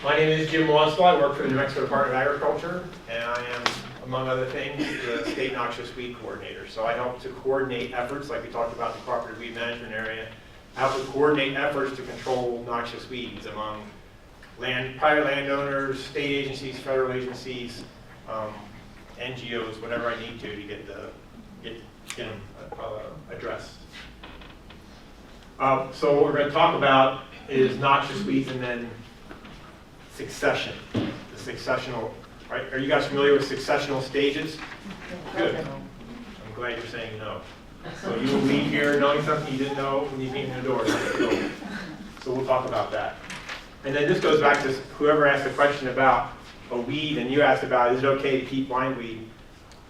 My name is Jim Wanstall. I work for the New Mexico Department of Agriculture, and I am, among other things, the State Noxious Weed Coordinator. So I help to coordinate efforts, like we talked about in the cooperative weed management area, I help to coordinate efforts to control noxious weeds among private landowners, state agencies, federal agencies, NGOs, whatever I need to get them addressed. So what we're going to talk about is noxious weeds and then succession, the successional, right? Are you guys familiar with successional stages? Good. I'm glad you're saying no. So you will leave here knowing something you didn't know when you came in the door. So we'll talk about that. And then this goes back to whoever asked the question about a weed, and you asked about, is it okay to keep bindweed?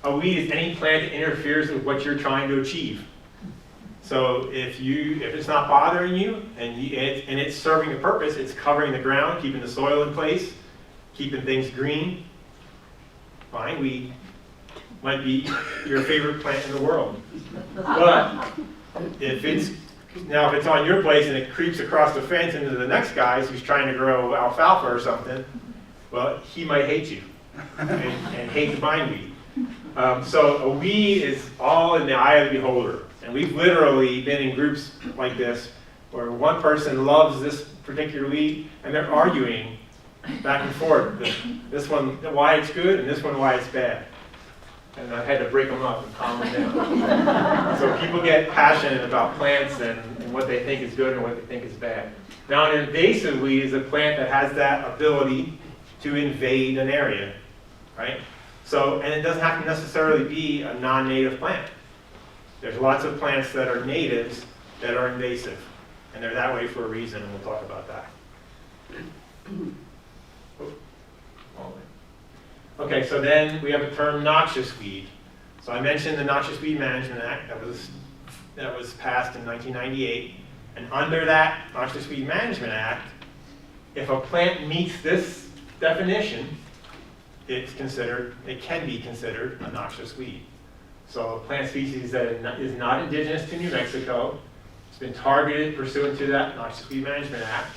A weed is any plant that interferes with what you're trying to achieve. So if it's not bothering you and it's serving a purpose, it's covering the ground, keeping the soil in place, keeping things green, bindweed might be your favorite plant in the world. But if it's on your place and it creeps across the fence into the next guy's who's trying to grow alfalfa or something, well, he might hate you and hate the bindweed. So a weed is all in the eye of the beholder. And we've literally been in groups like this where one person loves this particular weed and they're arguing back and forth. This one why it's good and this one why it's bad. And I've had to break them up and calm them down. So people get passionate about plants and what they think is good and what they think is bad. Now an invasive weed is a plant that has that ability to invade an area, right? So, and it doesn't have to necessarily be a non-native plant. There's lots of plants that are natives that are invasive, and they're that way for a reason, and we'll talk about that. Okay, so then we have a term noxious weed. So I mentioned the Noxious Weed Management Act that was passed in 1998, and under that Noxious Weed Management Act, if a plant meets this definition, it can be considered a noxious weed. So a plant species that is not indigenous to New Mexico, it's been targeted pursuant to that Noxious Weed Management Act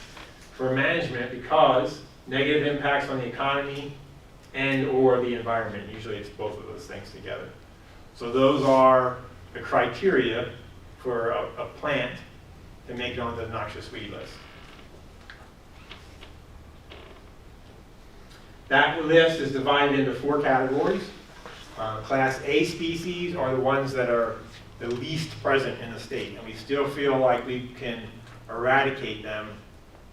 for management because negative impacts on the economy and or the environment. Usually it's both of those things together. So those are the criteria for a plant to make it onto the noxious weed list. That list is divided into 4 categories. Class A species are the ones that are the least present in the state, and we still feel like we can eradicate them.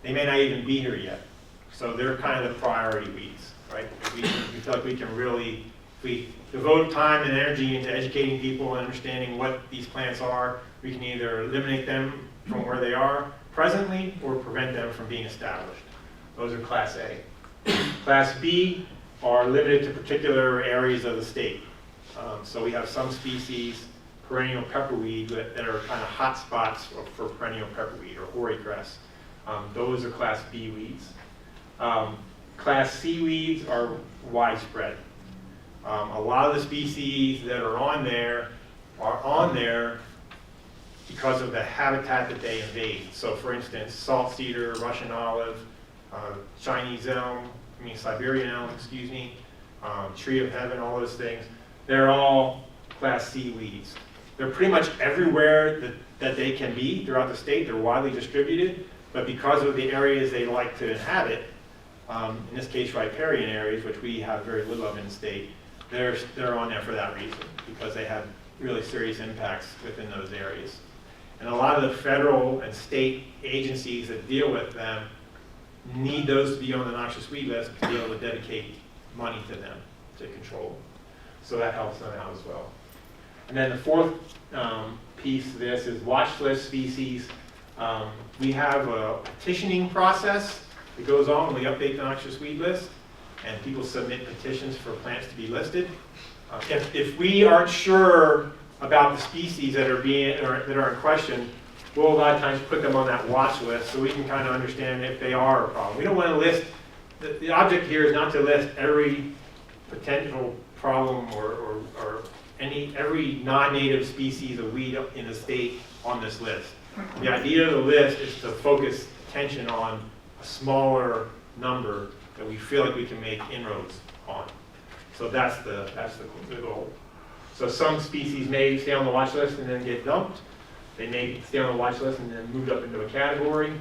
They may not even be here yet. So they're kind of the priority weeds, right? We feel like we can really, if we devote time and energy into educating people and understanding what these plants are, we can either eliminate them from where they are presently or prevent them from being established. Those are Class A. Class B are limited to particular areas of the state. So we have some species, perennial pepperweed, that are kind of hot spots for perennial pepperweed or hoary cress. Those are Class B weeds. Class C weeds are widespread. A lot of the species that are on there because of the habitat that they invade. So for instance, salt cedar, Russian olive, Chinese elm, Siberian elm, tree of heaven, all those things, they're all Class C weeds. They're pretty much everywhere that they can be throughout the state. They're widely distributed, but because of the areas they like to inhabit, in this case riparian areas, which we have very little of in the state, they're on there for that reason, because they have really serious impacts within those areas. And a lot of the federal and state agencies that deal with them need those to be on the noxious weed list to be able to dedicate money to them to control them. So that helps them out as well. And then the fourth piece of this is watch list species. We have a petitioning process that goes on when we update the noxious weed list, and people submit petitions for plants to be listed. If we aren't sure about the species that are in question, we'll a lot of times put them on that watch list so we can kind of understand if they are a problem. We don't want to list, the object here is not to list every potential problem or every non-native species of weed in the state on this list. The idea of the list is to focus attention on a smaller number that we feel like we can make inroads on. So that's the goal. So some species may stay on the watch list and then get dumped. They may stay on the watch list and then moved up into a category.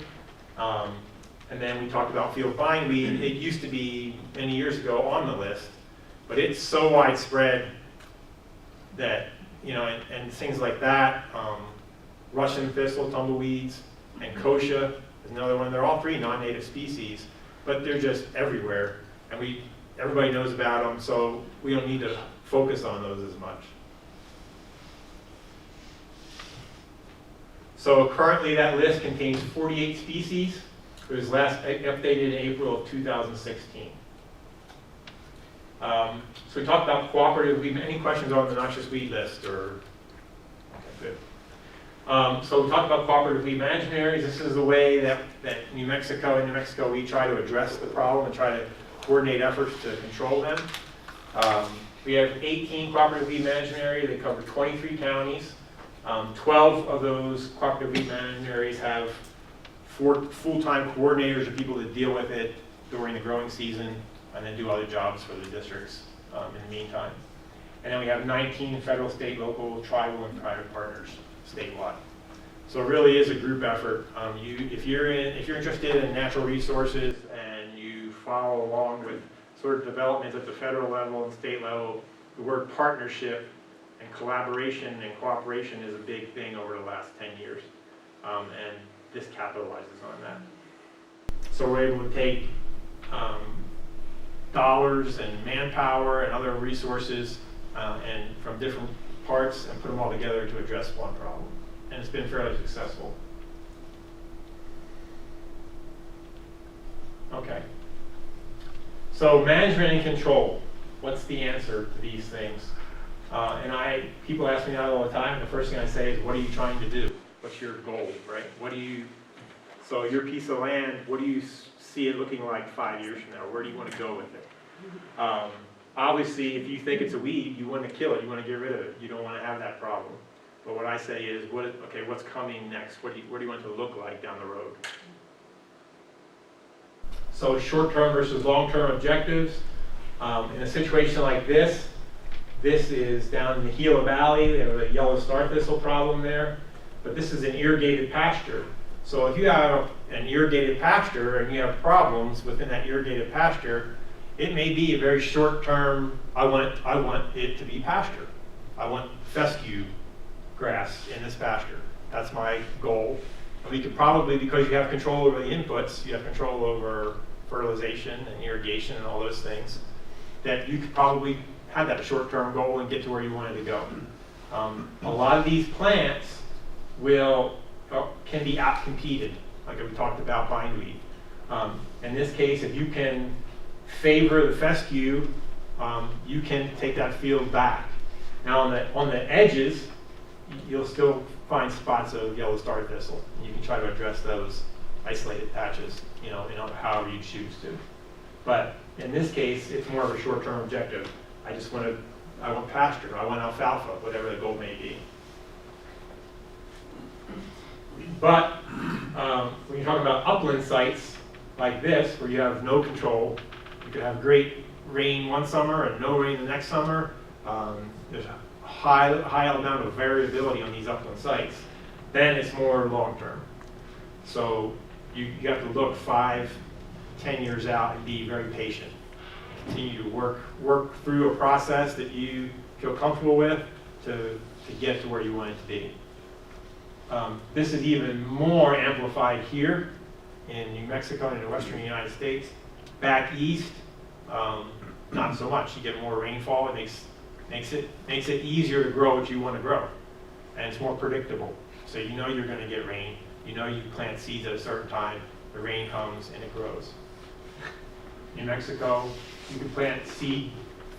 And then we talked about field bindweed. It used to be many years ago on the list, but it's so widespread that, you know, and things like that, Russian thistle, tumbleweeds, and kochia is another one. They're all three non-native species, but they're just everywhere, and everybody knows about them, so we don't need to focus on those as much. So currently that list contains 48 species. It was last updated in April of 2016. So we talked about cooperative weed. Any questions on the noxious weed list? Or okay, good. So we talked about cooperative weed management areas. This is the way that in New Mexico we try to address the problem and try to coordinate efforts to control them. We have 18 cooperative weed management areas. They cover 23 counties. 12 of those cooperative weed management areas have full-time coordinators or people that deal with it during the growing season and then do other jobs for the districts in the meantime. And then we have 19 federal, state, local, tribal, and private partners statewide. So it really is a group effort. If you're interested in natural resources and you follow along with sort of development at the federal level and state level, the word partnership and collaboration and cooperation is a big thing over the last 10 years. And this capitalizes on that. So we're able to take dollars and manpower and other resources and from different parts and put them all together to address one problem. And it's been fairly successful. Okay. So management and control. What's the answer to these things? People ask me that all the time. The first thing I say is, what are you trying to do? What's your goal, right? So your piece of land, what do you see it looking like 5 years from now? Where do you want to go with it? Obviously, if you think it's a weed, you want to kill it, you want to get rid of it. You don't want to have that problem. But what I say is, what's coming next? What do you want it to look like down the road? So short-term versus long-term objectives. In a situation like this is down in the Gila Valley. They have a yellow star thistle problem there. But this is an irrigated pasture. So if you have an irrigated pasture and you have problems within that irrigated pasture, it may be a very short-term, I want it to be pasture. I want fescue grass in this pasture. That's my goal. And we could probably, because you have control over the inputs, you have control over fertilization and irrigation and all those things, that you could probably have that short-term goal and get to where you wanted to go. A lot of these plants can be out-competed, like we talked about bindweed. In this case, if you can favor the fescue, you can take that field back. Now on the edges, you'll still find spots of yellow star thistle. You can try to address those isolated patches, however you choose to. But in this case, it's more of a short-term objective. I want pasture, I want alfalfa, whatever the goal may be. But when you're talking about upland sites like this, where you have no control, you could have great rain one summer and no rain the next summer. There's a high amount of variability on these upland sites. Then it's more long-term. So you have to look 5, 10 years out and be very patient. Continue to work through a process that you feel comfortable with to get to where you want it to be. This is even more amplified here in New Mexico and in the western United States. Back east, not so much. You get more rainfall. It makes it easier to grow what you want to grow, and it's more predictable. So you know you're going to get rain. You know you plant seeds at a certain time. The rain comes and it grows. New Mexico, you can plant seed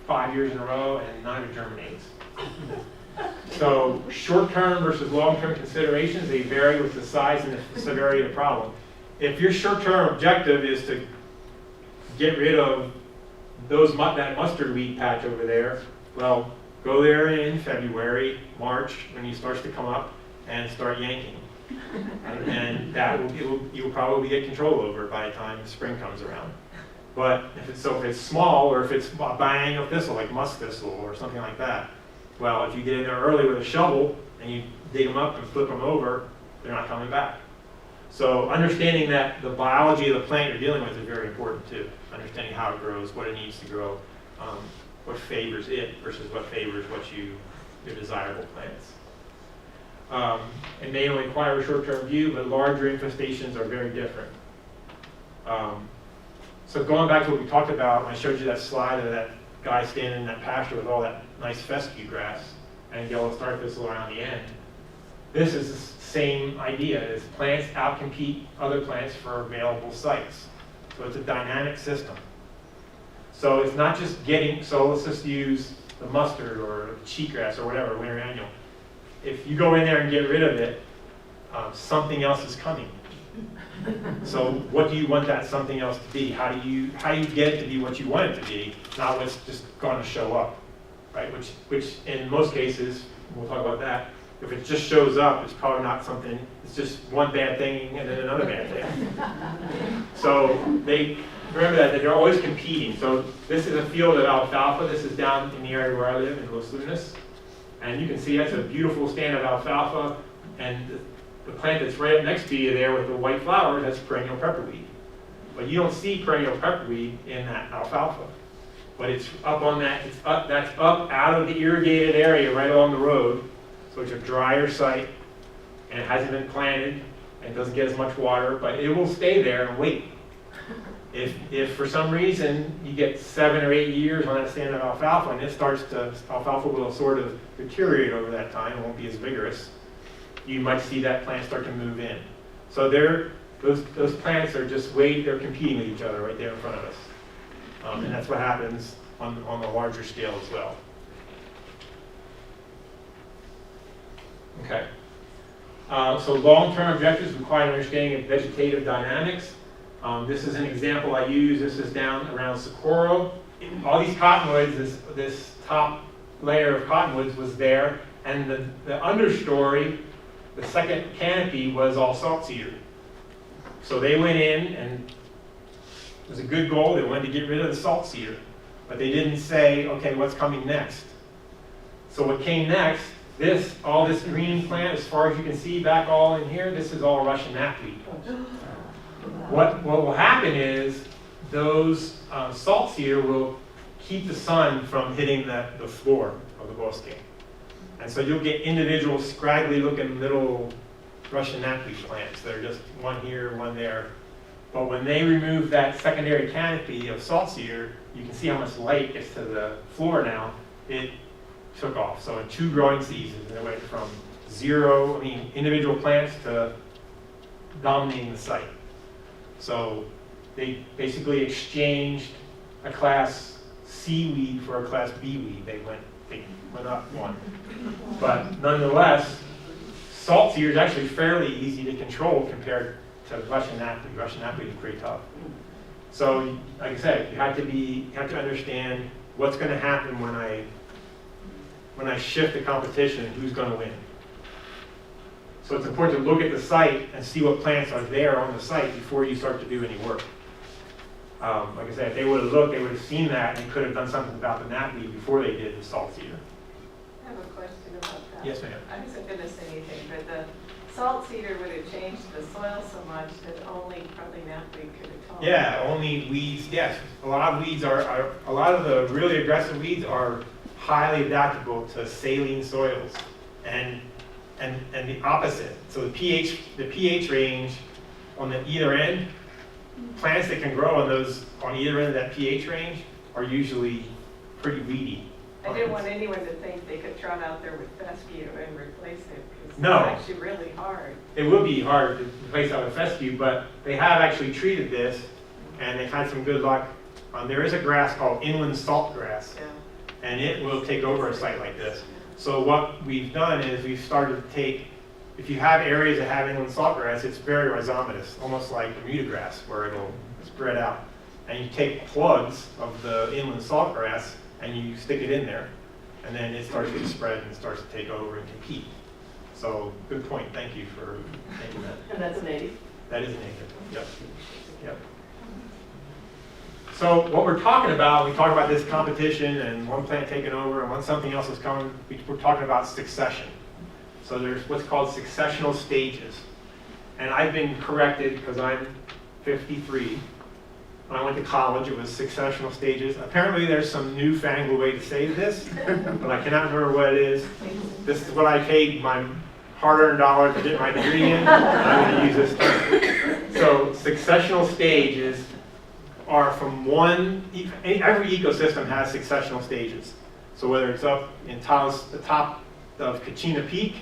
5 years in a row and none of it germinates. So short-term versus long-term considerations, they vary with the size and the severity of the problem. If your short-term objective is to get rid of that mustard weed patch over there, well, go there in February, March, when it starts to come up, and start yanking. And that you'll probably get control over it by the time spring comes around. But if it's small, or if it's a biennial thistle like musk thistle or something like that, well, if you get in there early with a shovel and you dig them up and flip them over, they're not coming back. So understanding that the biology of the plant you're dealing with is very important too. Understanding how it grows, what it needs to grow, what favors it versus what favors your desirable plants. It may only require a short-term view, but larger infestations are very different. So going back to what we talked about, when I showed you that slide of that guy standing in that pasture with all that nice fescue grass and yellow star thistle around the end, this is the same idea. Is plants outcompete other plants for available sites. So it's a dynamic system. So it's not just so let's just use the mustard or cheatgrass or whatever, winter annual. If you go in there and get rid of it, something else is coming. So what do you want that something else to be? How do you get it to be what you want it to be, not what's just going to show up, right? Which in most cases, we'll talk about that, if it just shows up, it's probably not something, it's just one bad thing and then another bad thing. So remember that they're always competing. So this is a field of alfalfa. This is down in the area where I live in Los Lunas. And you can see that's a beautiful stand of alfalfa. And the plant that's right up next to you there with the white flowers, that's perennial pepperweed. But you don't see perennial pepperweed in that alfalfa. But it's up on that, that's up out of the irrigated area right along the road. So it's a drier site, and it hasn't been planted, and it doesn't get as much water, but it will stay there and wait. If for some reason you get 7 or 8 years on that stand of alfalfa, and alfalfa will sort of deteriorate over that time, it won't be as vigorous, you might see that plant start to move in. So those plants are just they're competing with each other right there in front of us. And that's what happens on the larger scale as well. Okay. So long-term objectives require an understanding of vegetative dynamics. This is an example I use. This is down around Socorro. All these cottonwoods, this top layer of cottonwoods was there, and the understory, the second canopy, was all salt cedar. So they went in, and it was a good goal. They wanted to get rid of the salt cedar, but they didn't say, okay, what's coming next? So what came next, all this green plant, as far as you can see back all in here, this is all Russian knapweed. What will happen is those salt cedar will keep the sun from hitting the floor of the bosque. And so you'll get individual scraggly looking little Russian knapweed plants that are just one here, one there. But when they remove that secondary canopy of salt cedar, you can see how much light gets to the floor now. It took off. So in 2 growing seasons, it went from individual plants to dominating the site. So they basically exchanged a class C weed for a class B weed. They went up one. But nonetheless, salt cedar is actually fairly easy to control compared to Russian knapweed. Russian knapweed is pretty tough. So, like I said, you have to understand what's going to happen when I shift the competition, who's going to win. So it's important to look at the site and see what plants are there on the site before you start to do any work. Like I said, if they would have looked, they would have seen that and could have done something about the knapweed before they did the salt cedar. I have a question about that. Yes, ma'am. I wasn't going to say anything, but the salt cedar would have changed the soil so much that only probably knapweed could have told. Yeah, only weeds, yes. A lot of weeds a lot of the really aggressive weeds are highly adaptable to saline soils. And the opposite. So the pH range on either end, plants that can grow on either end of that pH range are usually pretty weedy. I didn't want anyone to think they could trot out there with fescue and replace it, because No. it's actually really hard. It would be hard to replace out with fescue, but they have actually treated this, and they've had some good luck. There is a grass called inland salt grass, Yeah. and it will take over a site like this. So what we've done is we've started to take, if you have areas that have inland saltgrass, it's very rhizomatous, almost like Bermuda grass, where it'll spread out. And you take plugs of the inland saltgrass and you stick it in there, and then it starts to spread and starts to take over and compete. So good point. Thank you for thinking that. And that's a native? That is a native. Yep. Yep. So what we're talking about, we talk about this competition and one plant taking over and when something else is coming, we're talking about succession. So there's what's called successional stages. And I've been corrected because I'm 53. When I went to college, it was successional stages. Apparently there's some newfangled way to say this, but I cannot remember what it is. This is what I paid my hard-earned dollars to get my degree in, and I'm going to use this term. So successional stages are from every ecosystem has successional stages. So whether it's up in Taos, the top of Kachina Peak,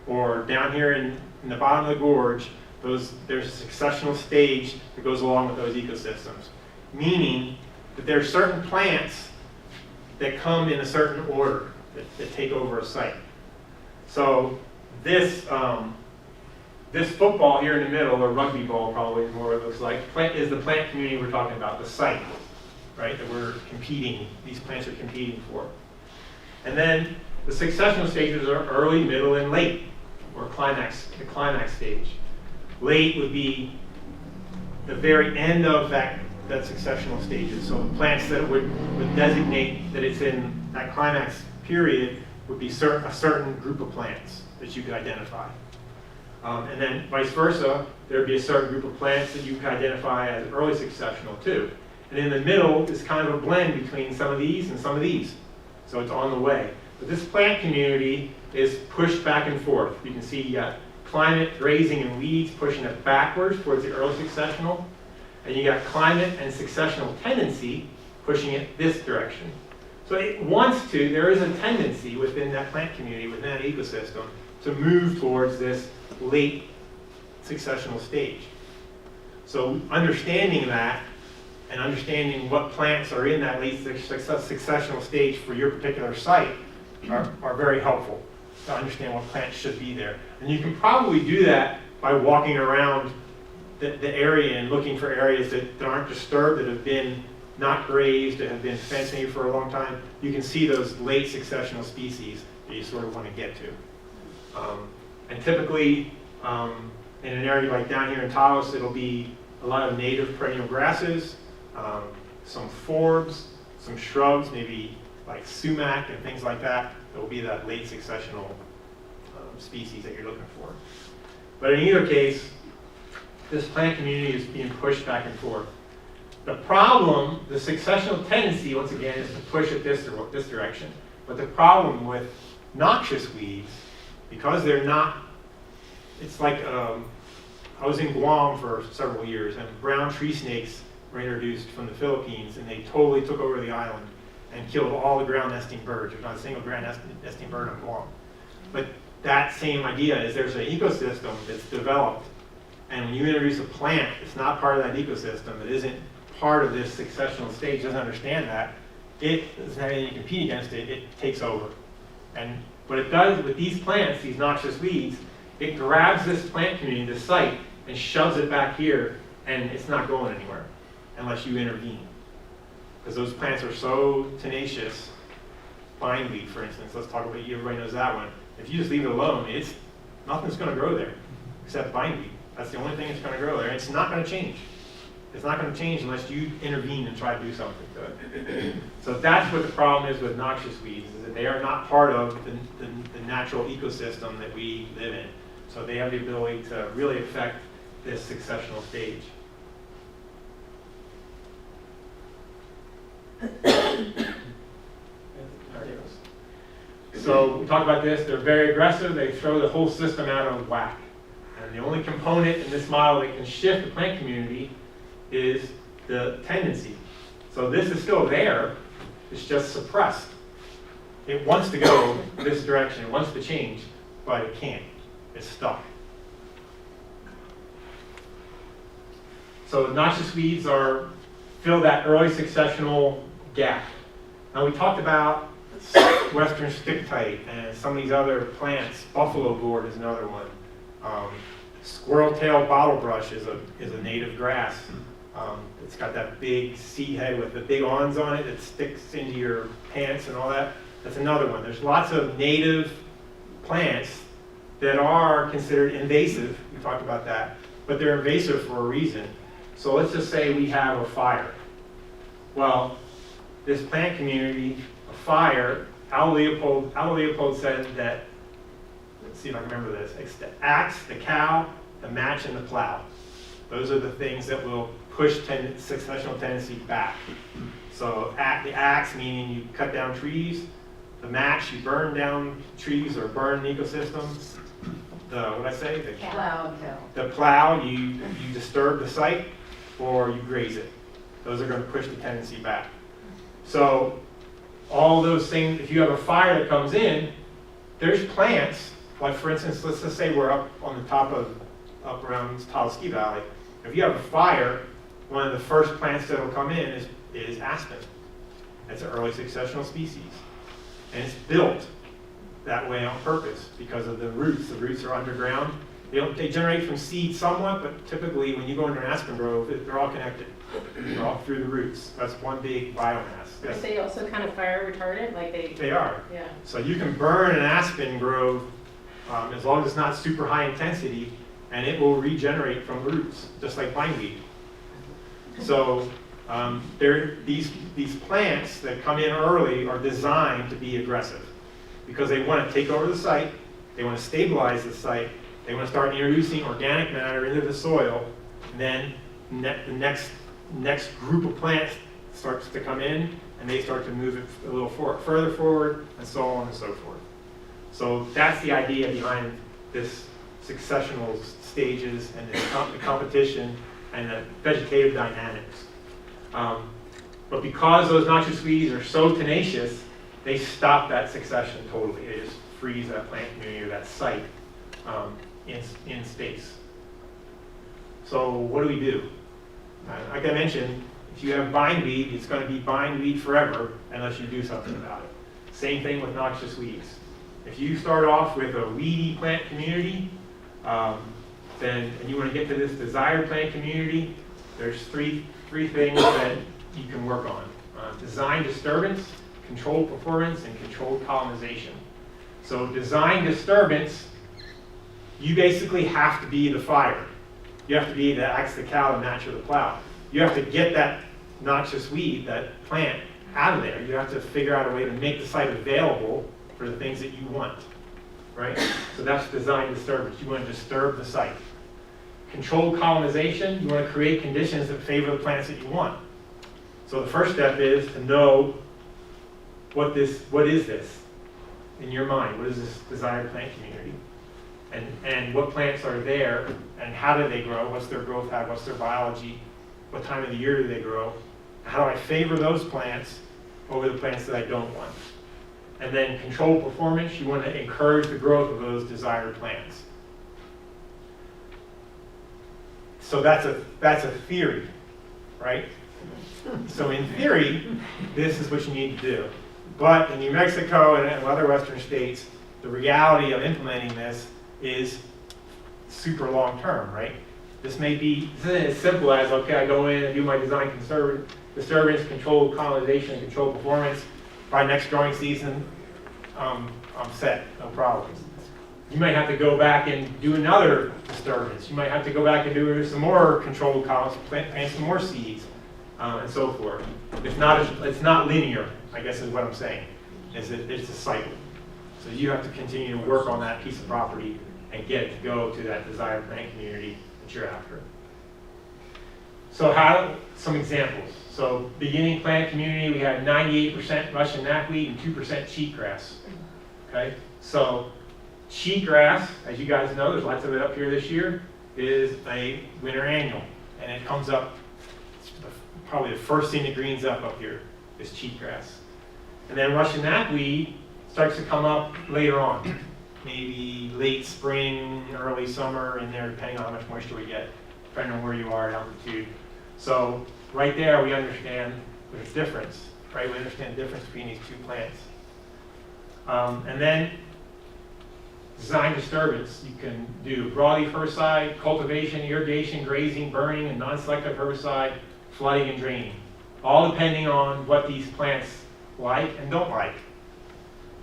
or down here in the bottom of the gorge, there's a successional stage that goes along with those ecosystems. Meaning that there are certain plants that come in a certain order that take over a site. So this football here in the middle, or rugby ball probably is more what it looks like, is the plant community we're talking about, the site, right, that we're competing, these plants are competing for. And then the successional stages are early, middle, and late, or the climax stage. Late would be the very end of that successional stages. So the plants that would designate that it's in that climax period would be a certain group of plants that you could identify. And then vice versa, there would be a certain group of plants that you could identify as early successional too. And in the middle is kind of a blend between some of these and some of these. So it's on the way. But this plant community is pushed back and forth. You can see you got climate, grazing, and weeds pushing it backwards towards the early successional. And you got climate and successional tendency pushing it this direction. So it wants to, there is a tendency within that plant community, within that ecosystem, to move towards this late successional stage. So understanding that and understanding what plants are in that late successional stage for your particular site are very helpful to understand what plants should be there. And you can probably do that by walking around the area and looking for areas that aren't disturbed, that have been not grazed, that have been fenced maybe for a long time. You can see those late successional species that you sort of want to get to. And typically, in an area like down here in Taos, it'll be a lot of native perennial grasses, some forbs, some shrubs, maybe like sumac and things like that. That will be that late successional species that you're looking for. But in either case, this plant community is being pushed back and forth. The problem, the successional tendency, once again, is to push it this direction. But the problem with noxious weeds, because they're not, it's like, I was in Guam for several years, and brown tree snakes were introduced from the Philippines, and they totally took over the island and killed all the ground nesting birds. There's not a single ground nesting bird on Guam. But that same idea is there's an ecosystem that's developed, and when you introduce a plant that's not part of that ecosystem, that isn't part of this successional stage, doesn't understand that, it doesn't have anything to compete against it, it takes over. And what it does with these plants, these noxious weeds, it grabs this plant community, this site, and shoves it back here, and it's not going anywhere unless you intervene. Because those plants are so tenacious. Bindweed, for instance, let's talk about, everybody knows that one. If you just leave it alone, nothing's going to grow there except bindweed. That's the only thing that's going to grow there. And it's not going to change. It's not going to change unless you intervene and try to do something to it. So that's what the problem is with noxious weeds, is that they are not part of the natural ecosystem that we live in. So they have the ability to really affect this successional stage. So we talked about this, they're very aggressive, they throw the whole system out of whack. And the only component in this model that can shift the plant community is the tendency. So this is still there, it's just suppressed. It wants to go this direction, it wants to change, but it can't. It's stuck. So noxious weeds fill that early successional gap. Now we talked about western sticktite and some of these other plants. Buffalo gourd is another one. Squirrel-tailed bottlebrush is a native grass. It's got that big seed head with the big awns on it that sticks into your pants and all that. That's another one. There's lots of native plants that are considered invasive. We talked about that, but they're invasive for a reason. So let's just say we have a fire. Well, this plant community, a fire, Al Leopold said that, let's see if I can remember this, it's the axe, the cow, the match, and the plow. Those are the things that will push successional tendency back. So the axe, meaning you cut down trees. The match, you burn down trees or burn ecosystems. The plow, you disturb the site or you graze it. Those are going to push the tendency back. So all those things, if you have a fire that comes in, there's plants, like for instance, let's just say we're up on the top of, up around Taos Ski Valley. If you have a fire, one of the first plants that will come in is aspen. That's an early successional species. And it's built that way on purpose because of the roots. The roots are underground. They generate from seed somewhat, but typically when you go into an aspen grove, they're all connected. They're all through the roots. That's one big biomass. Are they also kind of fire retardant? They are. Yeah. So you can burn an aspen grove as long as it's not super high intensity, and it will regenerate from the roots, just like bindweed. So these plants that come in early are designed to be aggressive because they want to take over the site, they want to stabilize the site, they want to start introducing organic matter into the soil, and then the next group of plants starts to come in and they start to move it a little further forward and so on and so forth. So that's the idea behind this successional stages and the competition and the vegetative dynamics. But because those noxious weeds are so tenacious, they stop that succession totally. They just freeze that plant community or that site in space. So what do we do? Like I mentioned, if you have bindweed, it's going to be bindweed forever unless you do something about it. Same thing with noxious weeds. If you start off with a weedy plant community, and you want to get to this desired plant community, there's three things that you can work on. Design disturbance, controlled performance, and controlled colonization. So design disturbance, you basically have to be the fire. You have to be the axe, the cow, the match, or the plow. You have to get that noxious weed, that plant, out of there. You have to figure out a way to make the site available for the things that you want, right? So that's design disturbance. You want to disturb the site. Controlled colonization, you want to create conditions that favor the plants that you want. So the first step is to know what is this in your mind? What is this desired plant community? And what plants are there, and how do they grow? What's their growth habit? What's their biology? What time of the year do they grow? How do I favor those plants over the plants that I don't want? And then control performance, you want to encourage the growth of those desired plants. So that's a theory, right? So in theory, this is what you need to do. But in New Mexico and other western states, the reality of implementing this is super long term, right? This isn't as simple as, okay, I go in and do my design disturbance, controlled colonization, and controlled performance. By next growing season, I'm set, no problems. You might have to go back and do another disturbance. You might have to go back and do some more controlled colonies, plant some more seeds, and so forth. It's not linear, I guess is what I'm saying. It's a cycle. So you have to continue to work on that piece of property and get it to go to that desired plant community that you're after. So some examples. So beginning plant community, we had 98% Russian knapweed and 2% cheatgrass. Okay, so cheatgrass, as you guys know, there's lots of it up here this year, is a winter annual, and it comes up, probably the first thing that greens up here is cheatgrass. And then Russian knapweed starts to come up later on, maybe late spring, early summer in there, depending on how much moisture we get, depending on where you are at altitude. So right there we understand there's a difference, right? We understand the difference between these two plants. And then design disturbance. You can do broadleaf herbicide, cultivation, irrigation, grazing, burning, and non-selective herbicide, flooding and draining. All depending on what these plants like and don't like.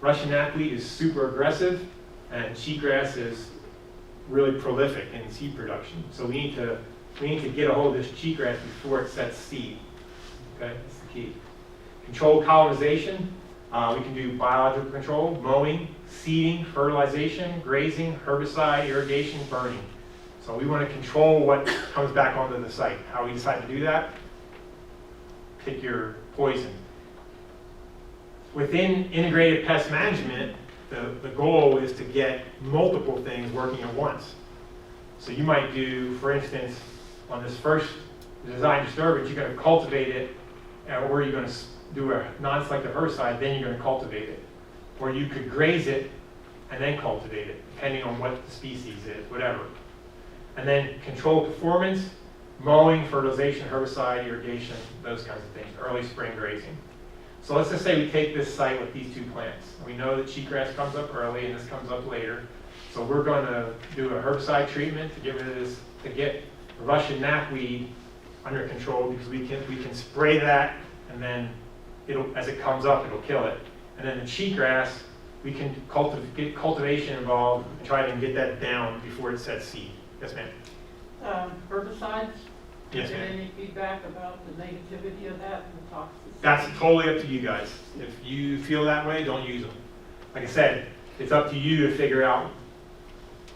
Russian knapweed is super aggressive. And cheatgrass is really prolific in seed production. So we need to get a hold of this cheatgrass before it sets seed. Okay, that's the key. Controlled colonization. We can do biological control, mowing, seeding, fertilization, grazing, herbicide, irrigation, burning. So we want to control what comes back onto the site. How we decide to do that? Pick your poison. Within integrated pest management, the goal is to get multiple things working at once. So you might do, for instance, on this first design disturbance, you're going to cultivate it, or you're going to do a non-selective herbicide, then you're going to cultivate it. Or you could graze it and then cultivate it, depending on what the species is, whatever. And then control performance, mowing, fertilization, herbicide, irrigation, those kinds of things, early spring grazing. So let's just say we take this site with these 2 plants. We know that cheatgrass comes up early and this comes up later. So we're going to do a herbicide treatment to get rid of this, to get Russian knapweed under control, because we can spray that, and then as it comes up, it'll kill it. And then the cheatgrass, we can get cultivation involved and try to get that down before it sets seed. Yes, ma'am. Herbicides? Yes, Is there ma'am. any feedback about the negativity of that and the toxicity? That's totally up to you guys. If you feel that way, don't use them. Like I said, it's up to you to figure out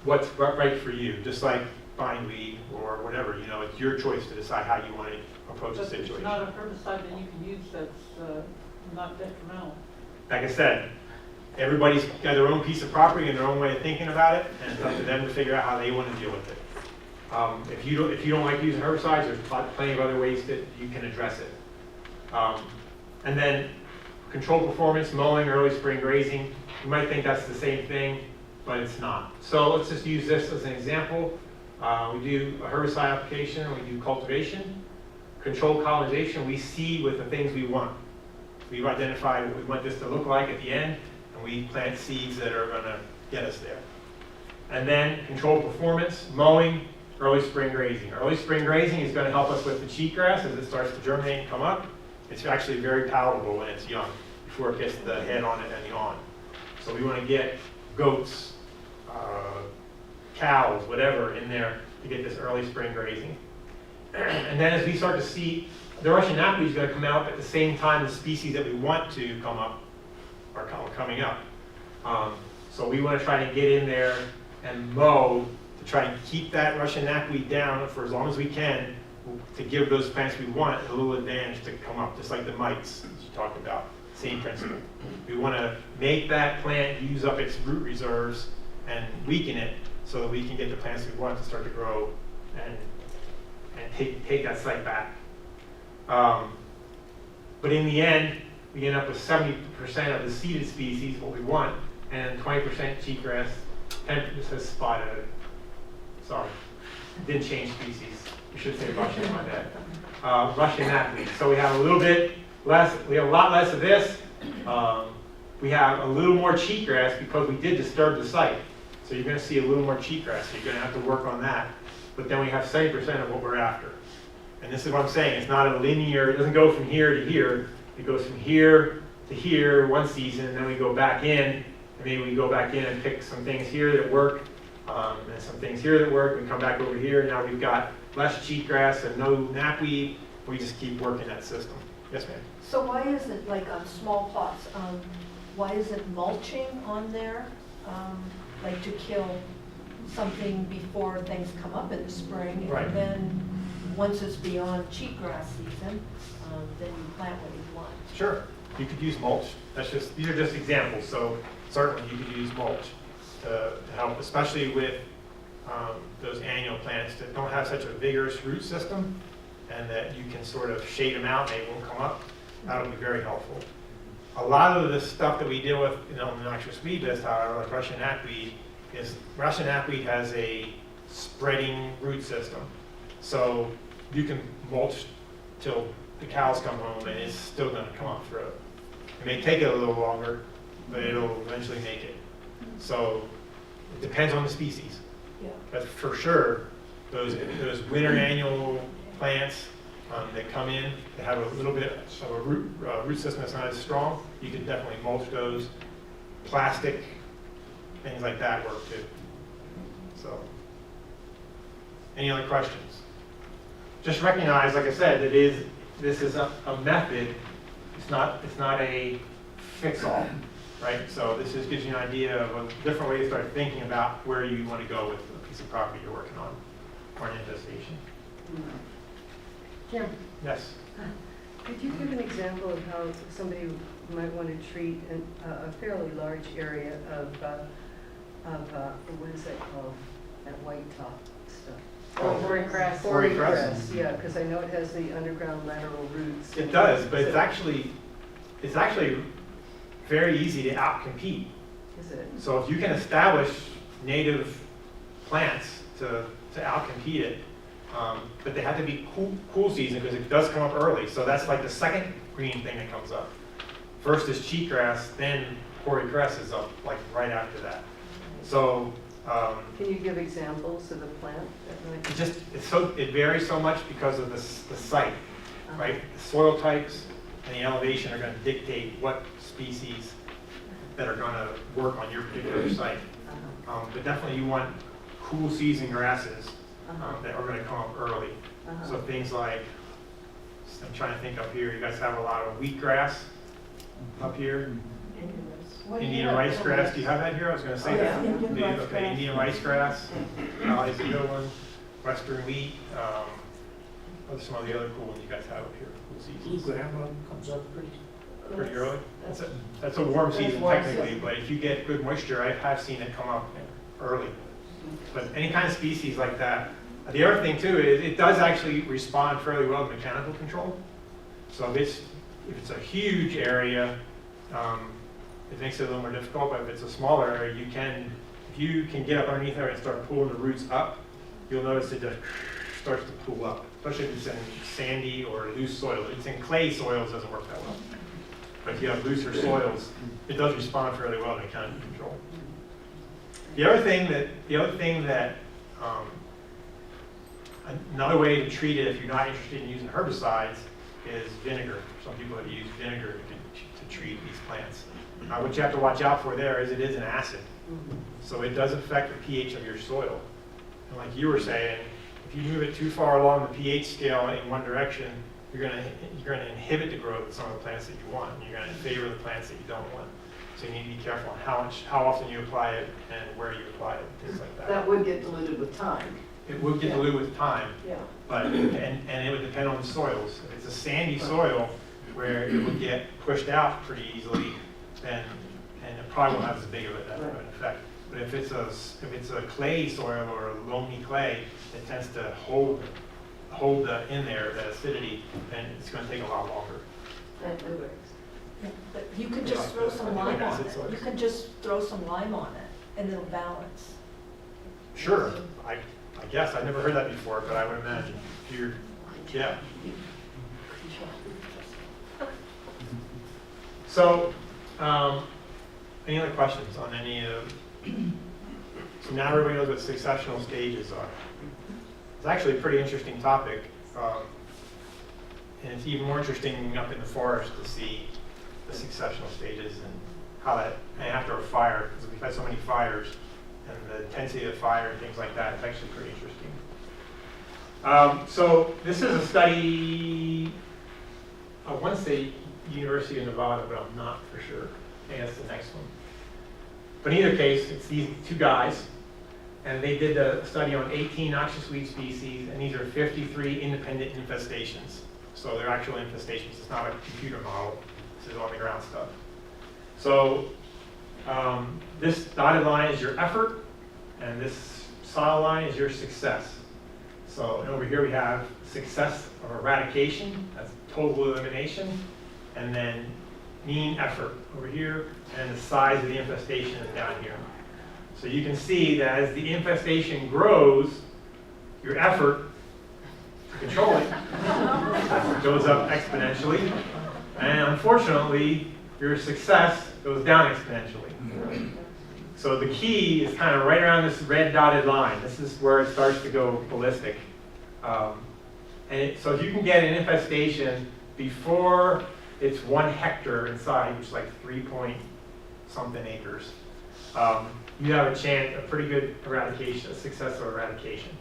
what's right for you, just like bindweed or whatever. You know, it's your choice to decide how you want to approach the But situation. it's not a herbicide that you can use that's not detrimental. Like I said, everybody's got their own piece of property and their own way of thinking about it, and it's up to them to figure out how they want to deal with it. If you don't like using herbicides, there's plenty of other ways that you can address it. And then control performance, mowing, early spring grazing. You might think that's the same thing, but it's not. So let's just use this as an example. We do a herbicide application, and we do cultivation. Controlled colonization, we seed with the things we want. We've identified what we want this to look like at the end, and we plant seeds that are going to get us there. And then controlled performance, mowing, early spring grazing. Early spring grazing is going to help us with the cheatgrass as it starts to germinate and come up. It's actually very palatable when it's young, before it gets the head on it and the awn. So we want to get goats, cows, whatever in there to get this early spring grazing. And then as we start to see, the Russian knapweed is going to come out at the same time the species that we want to come up are coming up. So we want to try to get in there and mow to try and keep that Russian knapweed down for as long as we can, to give those plants we want a little advantage to come up, just like the mites that you talked about. Same principle. We want to make that plant use up its root reserves and weaken it so that we can get the plants we want to start to grow and take that site back. But in the end, we end up with 70% of the seeded species, what we want, and 20% cheatgrass, 10% says spotted. Sorry, didn't change species. We should say Russian, my bad. Russian knapweed. So we have a little bit less, we have a lot less of this. We have a little more cheatgrass because we did disturb the site. So you're going to see a little more cheatgrass. So you're going to have to work on that. But then we have 70% of what we're after. And this is what I'm saying. It's not a linear, it doesn't go from here to here. It goes from here to here one season, and then we go back in, and maybe we go back in and pick some things here that work, and some things here that work. We come back over here, and now we've got less cheatgrass and no knapweed. We just keep working that system. Yes, ma'am? So why is it, like on small plots, why is it mulching on there? Like to kill something before things come up in the spring? Right. And then once it's beyond cheatgrass season, then you plant what you want. Sure. You could use mulch. These are just examples. So certainly you could use mulch to help, especially with those annual plants that don't have such a vigorous root system, and that you can sort of shade them out and they won't come up. That'll be very helpful. A lot of the stuff that we deal with in the noxious weed list, however, like Russian knapweed, is Russian knapweed has a spreading root system. So you can mulch till the cows come home and it's still going to come up through it. It may take it a little longer, but it'll eventually make it. So it depends on the species. Yeah. But for sure, those winter annual plants that come in, that have a little bit of a root system that's not as strong, you can definitely mulch those. Plastic things like that work too. So, any other questions? Just recognize, like I said, this is a method. It's not a fix-all, right? So this just gives you an idea of a different way to start thinking about where you want to go with a piece of property you're working on or an infestation. Jim? Yes. Could you give an example of how somebody might want to treat a fairly large area of what is that called? That white top stuff. Oh, Forty cress. Forty cress. Cress, yeah, because I know it has the underground lateral roots. It does, but it's actually very easy to outcompete. Is it? So if you can establish native plants to outcompete it, but they have to be cool season because it does come up early. So that's like the second green thing that comes up. First is cheatgrass, then hoary cress is up like right after that. So Can you give examples of the plant? That might- it varies so much because of the site, right? The soil types and the elevation are going to dictate what species that are going to work on your particular site. But definitely you want cool season grasses that are going to come up early. So things like, I'm trying to think up here, you guys have a lot of wheatgrass up here. Indian rice grass, do you have that here? I was going to say that. Indian Do you? rice Okay, grass. Indian rice grass is a good one. Western wheat. What are some of the other cool ones you guys have up here? Cool seasons. Blue grandma comes up Pretty early. That's a warm season warm technically, season. but if you get good moisture, I have seen it come up early. But any kind of species like that. The other thing too is it does actually respond fairly well to mechanical control. So if it's a huge area, it makes it a little more difficult, but if it's a smaller area, if you can get up underneath there and start pulling the roots up, you'll notice it just starts to pull up, especially if it's in sandy or loose soil. If it's in clay soils, it doesn't work that well. But if you have looser soils, it does respond fairly well to mechanical control. The other thing that another way to treat it if you're not interested in using herbicides is vinegar. Some people have used vinegar to treat these plants. What you have to watch out for there is it is an acid. So it does affect the pH of your soil. And like you were saying, if you move it too far along the pH scale in one direction, you're going to inhibit the growth of some of the plants that you want, and you're going to favor the plants that you don't want. So you need to be careful on how often you apply it and where you apply it, things like that. That would get diluted with time. It would get diluted with time, Yeah. but and it would depend on the soils. If it's a sandy soil where it would get pushed out pretty easily, then it probably won't have as big of an effect. But if it's a clay soil or a loamy clay that tends to hold in there the acidity, then it's going to take a lot longer. That works. But you could just throw some lime on it. You could just throw some lime on it and it'll balance. Sure, I guess I never heard that before, but I would imagine yeah. So, any other questions on any of? So now everybody knows what successional stages are. It's actually a pretty interesting topic, and it's even more interesting up in the forest to see the successional stages and how that, and after a fire, because we've had so many fires, and the intensity of the fire and things like that, it's actually pretty interesting. So this is a study, I want to say University of Nevada, but I'm not for sure. I think that's the next one. But in either case, it's these two guys, and they did a study on 18 noxious weed species, and these are 53 independent infestations. So they're actual infestations, it's not a computer model, this is on the ground stuff. So this dotted line is your effort, and this solid line is your success. So over here we have success of eradication, that's total elimination, and then mean effort over here, and the size of the infestation is down here. So you can see that as the infestation grows, your effort to control it goes up exponentially, and unfortunately, your success goes down exponentially. So the key is kind of right around this red dotted line. This is where it starts to go ballistic. So if you can get an infestation before it's 1 hectare in size, which is like 3 point something acres, you have a pretty good eradication, a successful eradication.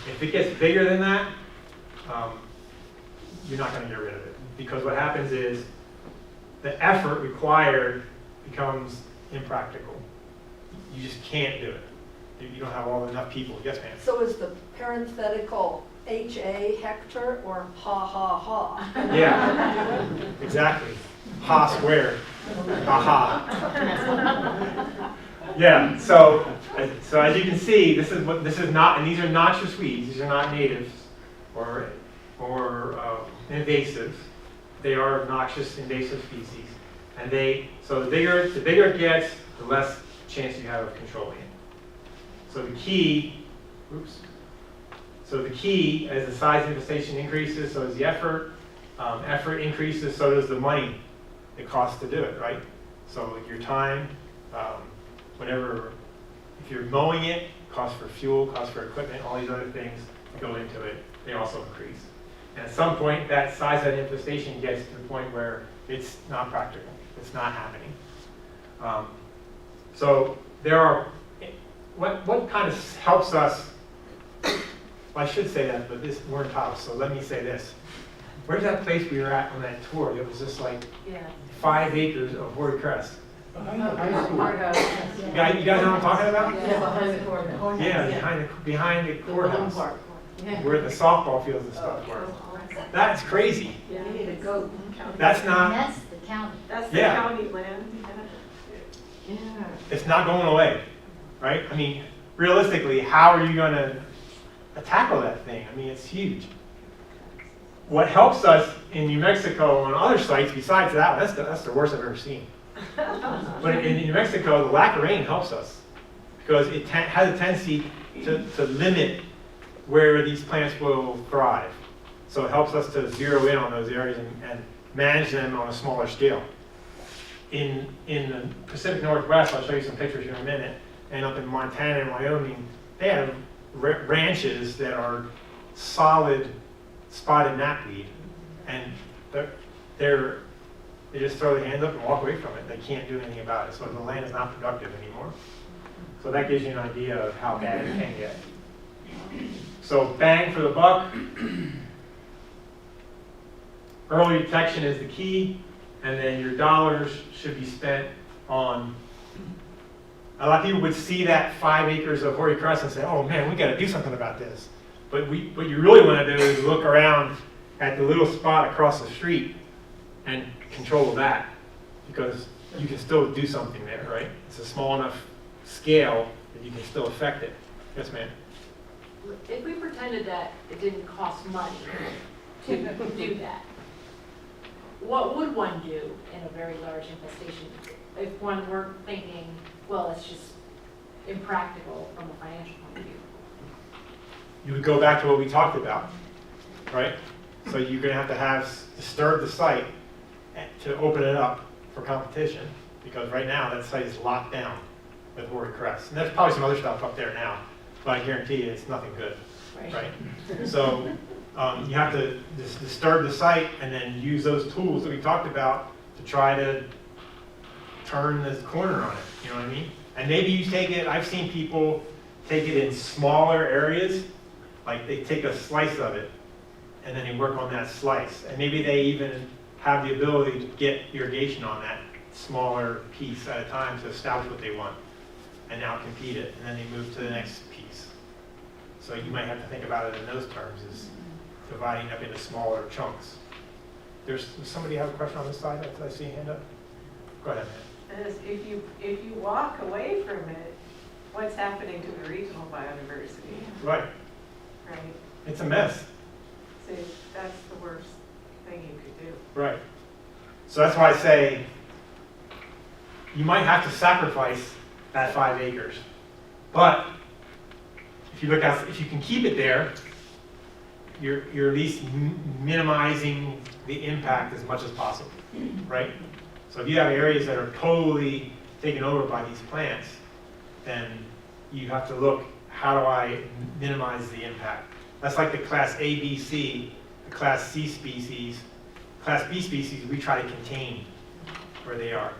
If it gets bigger than that, you're not going to get rid of it. Because what happens is the effort required becomes impractical. You just can't do it. You don't have enough people. Yes, ma'am? So is the parenthetical HA Hector or ha ha ha? Yeah, exactly. Ha squared. Ha ha. Yeah, so as you can see, this is not, and these are noxious weeds. These are not natives or invasives. They are noxious invasive species, and so the bigger it gets, the less chance you have of controlling it. So the key, as the size of infestation increases, so does the effort. Effort increases, so does the money it costs to do it, right? So your time, whatever, if you're mowing it, cost for fuel, cost for equipment, all these other things that go into it, they also increase. And at some point, that size of that infestation gets to the point where it's not practical. It's not happening. So there are, what kind of helps us, well, I should say that, but we're in Taos, so let me say this. Where's that place we were at on that tour? It was just like 5 acres of hoary cress. Courthouse. You guys know what I'm talking about? Yeah, behind the courthouse. Yeah, behind the courthouse, Park. Yeah. where the softball fields and stuff were. That's crazy. You need a goat. That's not, That's the county. That's the Yeah. county land. Yeah. it's not going away, right? I mean, realistically, how are you going to tackle that thing? I mean, it's huge. What helps us in New Mexico on other sites besides that, that's the worst I've ever seen. But in New Mexico, the lack of rain helps us because it has a tendency to limit where these plants will thrive. So it helps us to zero in on those areas and manage them on a smaller scale. In the Pacific Northwest, I'll show you some pictures here in a minute, and up in Montana and Wyoming, they have ranches that are solid spotted knapweed, and they just throw their hands up and walk away from it. They can't do anything about it, so the land is not productive anymore. So that gives you an idea of how bad it can get. So bang for the buck. Early detection is the key, and then your dollars should be spent on. A lot of people would see that 5 acres of hoary cress and say, "Oh man, we got to do something about this." But what you really want to do is look around at the little spot across the street and control that, because you can still do something there, right? It's a small enough scale that you can still affect it. Yes, ma'am. If we pretended that it didn't cost money to do that, what would one do in a very large infestation if one were thinking, well, it's just impractical from a financial point of view? You would go back to what we talked about, right? So you're going to have disturb the site to open it up for competition, because right now that site is locked down with hoary cress. And there's probably some other stuff up there now, but I guarantee you it's nothing good, right? So you have to disturb the site and then use those tools that we talked about to try to turn this corner on it, you know what I mean? And maybe you take it, I've seen people take it in smaller areas, like they take a slice of it and then they work on that slice. And maybe they even have the ability to get irrigation on that smaller piece at a time to establish what they want and now compete it, and then they move to the next piece. So you might have to think about it in those terms, is dividing up into smaller chunks. Does somebody have a question on this side? I see a hand up. Go ahead, man. And if you walk away from it, what's happening to the regional biodiversity? Right. Right? It's a mess. So that's the worst thing you could do. Right. So that's why I say you might have to sacrifice that 5 acres. But if you look out, if you can keep it there, you're at least minimizing the impact as much as possible, right? So if you have areas that are totally taken over by these plants, then you have to look, how do I minimize the impact? That's like the class A, B, C, the class C species. Class B species, we try to contain where they are.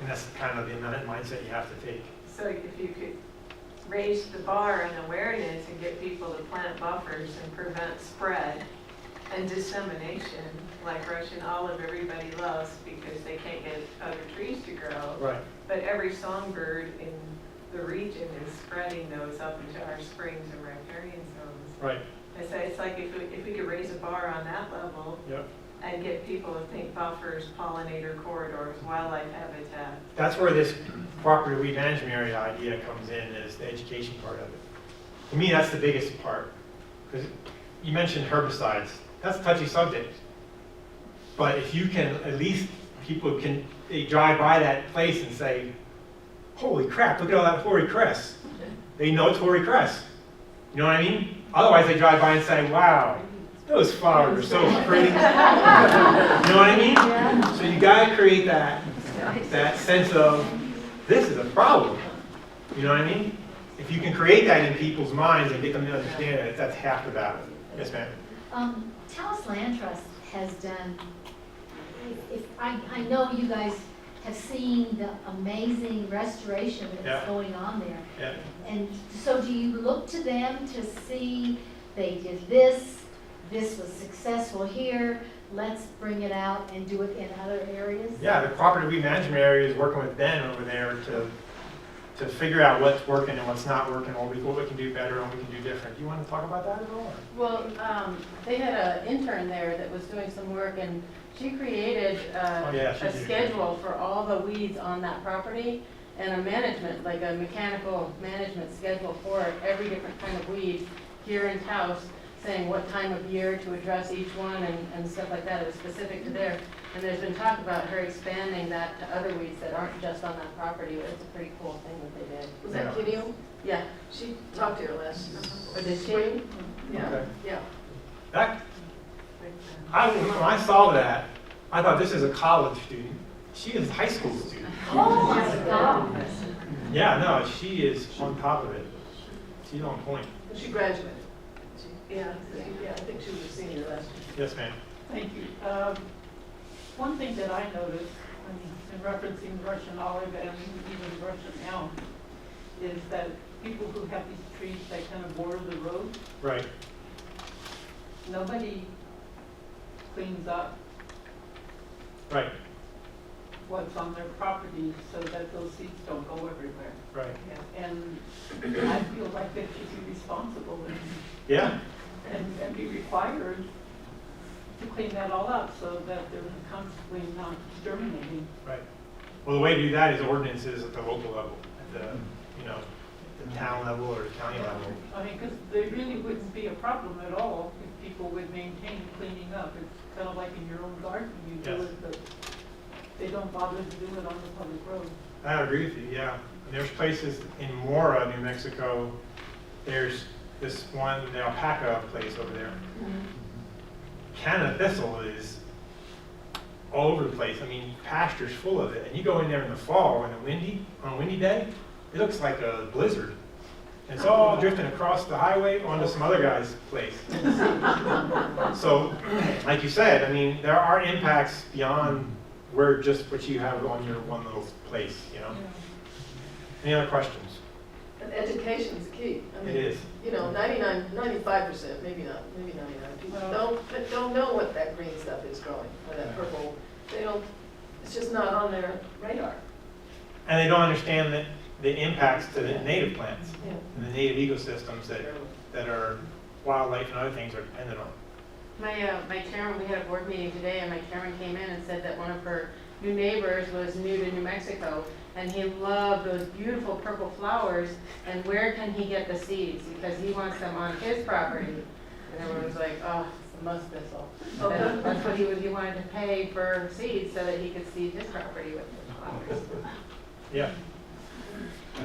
And that's kind of the mindset you have to take. So if you could raise the bar on awareness and get people to plant buffers and prevent spread and dissemination, like Russian olive everybody loves because they can't get other trees to grow. Right. But every songbird in the region is spreading those up into our springs and riparian zones. Right. I say it's like if we could raise a bar on that level Yep. and get people to think buffers, pollinator corridors, wildlife habitat. That's where this cooperative weed management area idea comes in, is the education part of it. To me, that's the biggest part. Because you mentioned herbicides. That's a touchy subject. But if you can, at least people can, they drive by that place and say, holy crap, look at all that hoary cress. They know it's hoary cress. You know what I mean? Otherwise, they drive by and say, wow, those flowers are so pretty. You know what I mean? Yeah. So you gotta create that sense of, this is a problem. You know what I mean? If you can create that in people's minds and get them to understand it, that's half the battle. Yes, ma'am? Taos Land Trust has done, I know you guys have seen the amazing restoration Yeah. that's going on there. Yeah. And so do you look to them to see, they did this was successful here, let's bring it out and do it in other areas? Yeah, the cooperative weed management area is working with Ben over there to figure out what's working and what's not working, what we can do better and what we can do different. Do you want to talk about that at all? Well, they had an intern there that was doing some work, and she created a schedule for all the weeds on that property and a management, like a mechanical management schedule for every different kind of weed here in Taos, saying what time of year to address each one and stuff like that. It was specific to there. And there's been talk about her expanding that to other weeds that aren't just on that property. It's a pretty cool thing that they did. Was that Kitty? Yeah. She talked to her last. Or did she? Yeah, Okay. yeah. When I saw that, I thought, this is a college student. She is a high school student. Oh my God. Yeah, no, she is on top of it. She's on point. She graduated. Yeah, I think she was a senior last year. Yes, ma'am. Thank you. One thing that I noticed, in referencing Russian olive and even Russian elm, is that people who have these trees that kind of border the road, Right. nobody cleans up Right. what's on their property so that those seeds don't go everywhere. Right. And I feel like they should be responsible Yeah. and be required to clean that all up so that they're constantly not germinating. Right. Well, the way to do that is ordinances at the local level, at the, the town level or the county level. I mean, because there really wouldn't be a problem at all if people would maintain cleaning up. It's kind of like in your own garden, you do Yes. it, but they don't bother to do it on the public road. I agree with you, yeah. And there's places in Mora, New Mexico, there's this one, the alpaca place over there. Canada Thistle is all over the place. I mean, pastures full of it. And you go in there in the fall on a windy day, it looks like a blizzard. And it's all drifting across the highway onto some other guy's place. So, like you said, I mean, there are impacts beyond just what you have on your one little place, Any other questions? And education's key. I mean, It is. 95%, maybe not, maybe 99. People don't know what that green stuff is growing, or that purple. They don't, it's just not on their radar. And they don't understand the impacts to the native plants Yeah. and the native ecosystems that are wildlife and other things are dependent on. My chairman, we had a board meeting today, and my chairman came in and said that one of her new neighbors was new to New Mexico, and he loved those beautiful purple flowers, and where can he get the seeds? Because he wants them on his property. And everyone was like, oh, it's the musk thistle. And that's what he wanted to pay for seeds so that he could seed his property with the flowers. Yeah.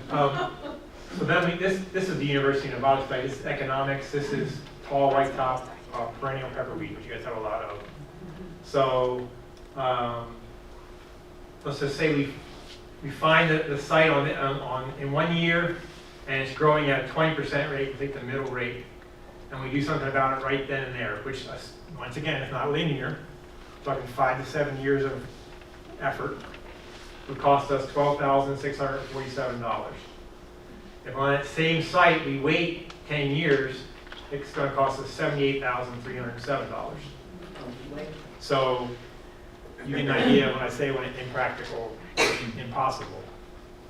So then this is the University of Nevada site. This is economics. This is tall white top perennial pepperweed, which you guys have a lot of. So let's just say we find the site in 1 year, and it's growing at a 20% rate. We take the middle rate, and we do something about it right then and there. Which, once again, it's not linear. We're talking 5 to 7 years of effort. would cost us $12,647. If on that same site we wait 10 years, it's going to cost us $78,307. So you get an idea when I say when it's impractical, impossible.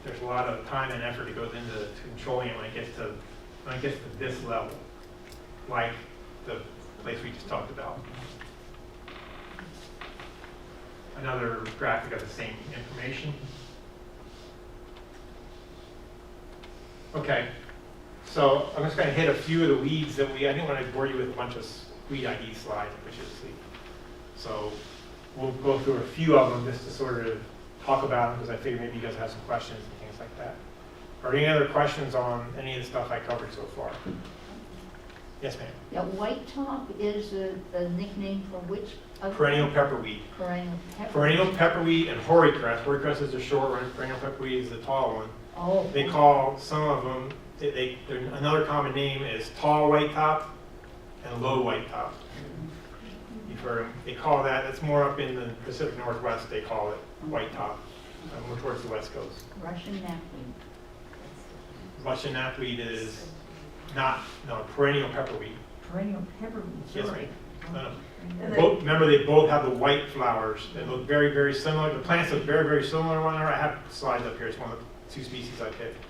There's a lot of time and effort that goes into controlling it when it gets to this level, like the place we just talked about. Another graphic of the same information. Okay, so I'm just going to hit a few of the weeds that I didn't want to bore you with a bunch of weed ID slides, viciously. So we'll go through a few of them just to sort of talk about them, because I figured maybe you guys have some questions and things like that. Are there any other questions on any of the stuff I covered so far? Yes, ma'am. Yeah, white top is a nickname for which? Perennial pepperweed. Perennial pepperweed and hoary-cress. Hoary-cress is the short one. Perennial pepperweed is the tall one. Oh. They call some of them, another common name is tall white top and low white top. You've heard them. They call that's more up in the Pacific Northwest, they call it white top, more towards the West Coast. Russian knapweed. Russian knapweed is perennial pepperweed. Perennial pepperweed, Yes, sorry. ma'am. Remember, they both have the white flowers that look very, very similar. The plants look very, very similar. I have slides up here. It's one of the two species I picked.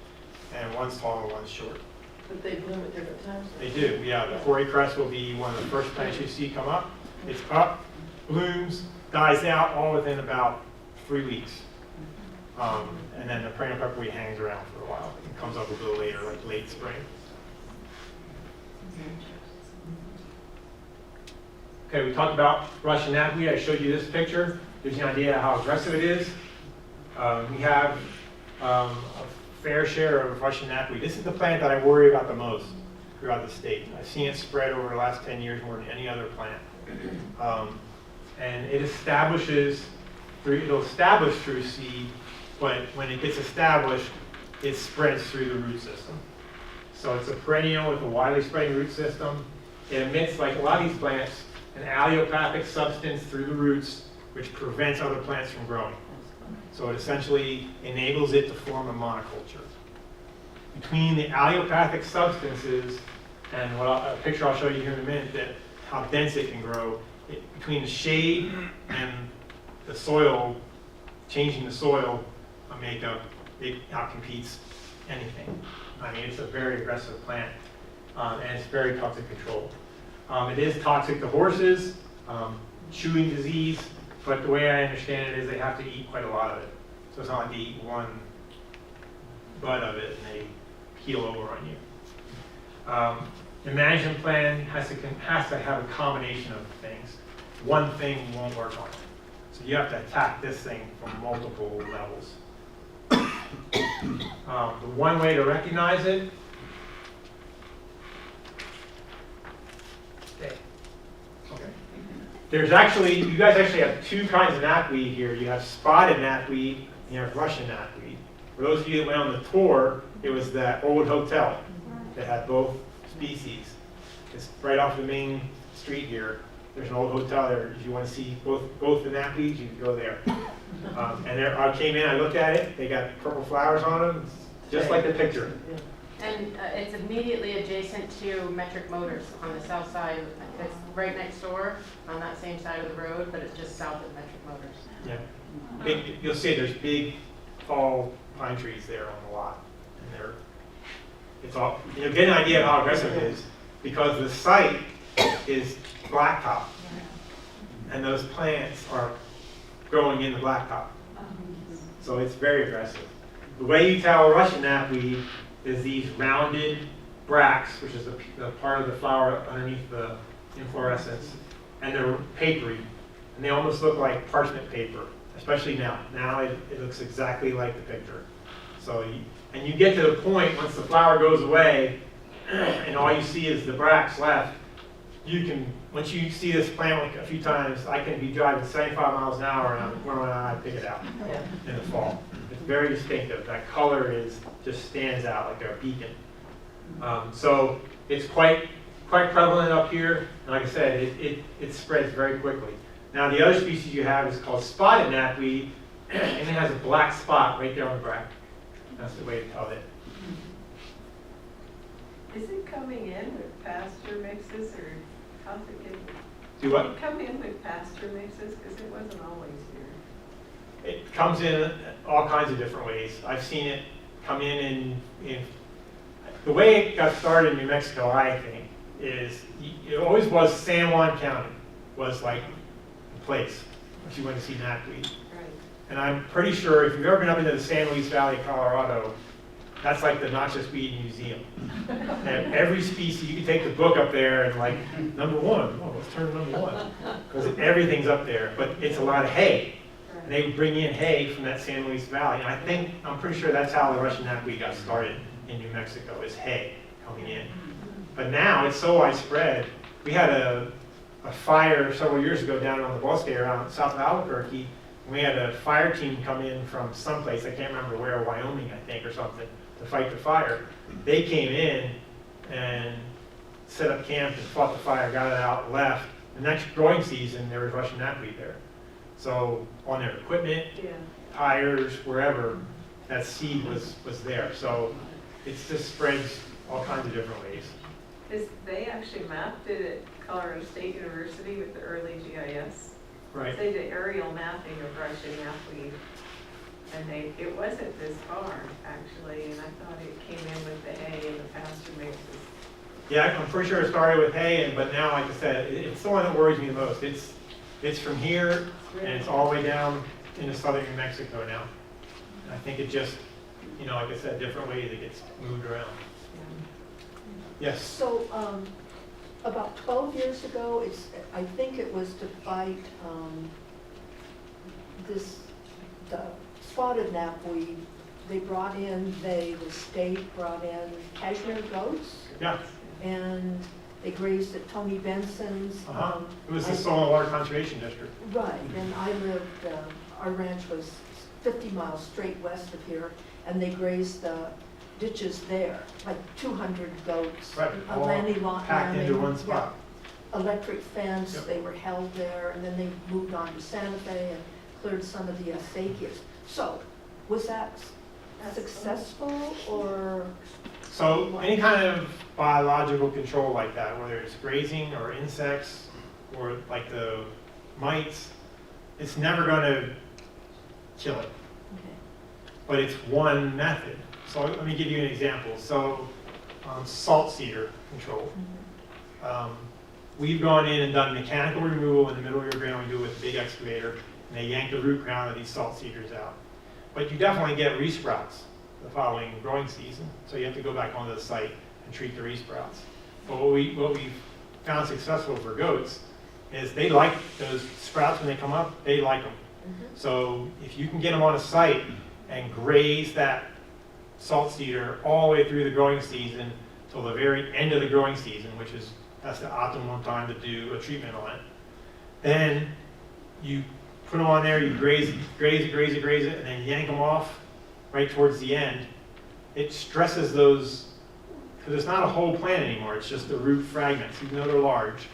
And one's tall and one's short. But they bloom at different times? They do, yeah. The hoary cress will be one of the first plants you see come up. It's up, blooms, dies out all within about 3 weeks. And then the perennial pepperweed hangs around for a while. It comes up a little later, like late spring. Okay, we talked about Russian knapweed. I showed you this picture. Gives you an idea of how aggressive it is. We have a fair share of Russian knapweed. This is the plant that I worry about the most throughout the state. I've seen it spread over the last 10 years more than any other plant. And it it'll establish through seed, but when it gets established, it spreads through the root system. So it's a perennial with a widely spreading root system. It emits, like a lot of these plants, an allelopathic substance through the roots, which prevents other plants from growing. So it essentially enables it to form a monoculture. Between the allelopathic substances and a picture I'll show you here in a minute, how dense it can grow, between the shade and the soil, changing the soil makeup, it outcompetes anything. I mean, it's a very aggressive plant, and it's very tough to control. It is toxic to horses, chewing disease, but the way I understand it is they have to eat quite a lot of it. So it's not like they eat one bud of it and they keel over on you. The management plan has to have a combination of things. One thing won't work on it. So you have to attack this thing from multiple levels. The one way to recognize it, there's actually, you guys actually have two kinds of knapweed here. You have spotted knapweed and you have Russian knapweed. For those of you that went on the tour, it was that old hotel that had both species. It's right off the main street here. There's an old hotel there. If you want to see both the knapweeds, you can go there. And there, I came in, I looked at it. They got purple flowers on them, just like the picture. And it's immediately adjacent to Metric Motors on the south side. It's right next door on that same side of the road, but it's just south of Metric Motors. Yeah. You'll see there's big tall pine trees there on the lot. And it's all, you'll get an idea of how aggressive it is because the site is blacktop. And those plants are growing in the blacktop. So it's very aggressive. The way you tell Russian knapweed is these rounded bracts, which is the part of the flower underneath the inflorescence, and they're papery, and they almost look like parchment paper, especially now. Now it looks exactly like the picture. So, and you get to the point once the flower goes away, and all you see is the bracts left. You can, once you see this plant like a few times, I can be driving 75 miles an hour, and I pick it out in the fall. It's very distinctive. That color just stands out like a beacon. So it's quite prevalent up here, and like I said, it spreads very quickly. Now the other species you have is called spotted knapweed, and it has a black spot right there on the back. That's the way to tell it. Is it coming in with pasture mixes, or how's it getting? Do what? Did it come in with pasture mixes, because it wasn't always here? It comes in all kinds of different ways. I've seen it come in the way it got started in New Mexico, I think, is it always was San Juan County was like the place if you went to see knapweed. Right. And I'm pretty sure if you've ever been up into the San Luis Valley, Colorado, that's like the Noxious Weed Museum. And every species, you can take the book up there and like, number one, oh, let's turn to number one. Because everything's up there, but it's a lot of hay. And they bring in hay from that San Luis Valley. And I'm pretty sure that's how the Russian knapweed got started in New Mexico, is hay coming in. But now it's so widespread. We had a fire several years ago down on the Bosque around south of Albuquerque. We had a fire team come in from someplace, I can't remember where, Wyoming, I think, or something, to fight the fire. They came in and set up camp and fought the fire, got it out, left. The next growing season, there was Russian knapweed there. So on their equipment, Yeah. tires, wherever, that seed was there. So it just spreads all kinds of different ways. They actually mapped it at Colorado State University with the early GIS. Right. They did aerial mapping of Russian knapweed, and it wasn't this far, actually, and I thought it came in with the hay and the pasture mixes. Yeah, I'm pretty sure it started with hay, but now, like I said, it's the one that worries me the most. It's from here, and it's all the way down into southern New Mexico now. And I think it just, like I said, different ways it gets moved around. Yes? So, about 12 years ago, I think it was to fight the spotted knapweed. The state brought in cashmere goats, Yeah. and they grazed at Tony Benson's. It was the Soil and Water Conservation District. Right, and I lived, our ranch was 50 miles straight west of here, and they grazed the ditches there, like 200 goats. Right, a all lambing, packed into one spot. yeah, electric fence, Yep. they were held there, and then they moved on to Santa Fe and cleared some of the acequias. So, was that successful, or? So any kind of biological control like that, whether it's grazing or insects or like the mites, it's never going to kill it. Okay. But it's one method. So let me give you an example. So salt cedar control. We've gone in and done mechanical removal in the middle of your ground. We do it with a big excavator, and they yank the root crown of these salt cedars out. But you definitely get resprouts the following growing season, so you have to go back onto the site and treat the resprouts. But what we've found successful for goats is they like those sprouts when they come up, they like them. So if you can get them on a site and graze that salt cedar all the way through the growing season till the very end of the growing season, that's the optimum time to do a treatment on it, then you put them on there, you graze it, and then yank them off right towards the end. It stresses those, because it's not a whole plant anymore, it's just the root fragments, even though they're large.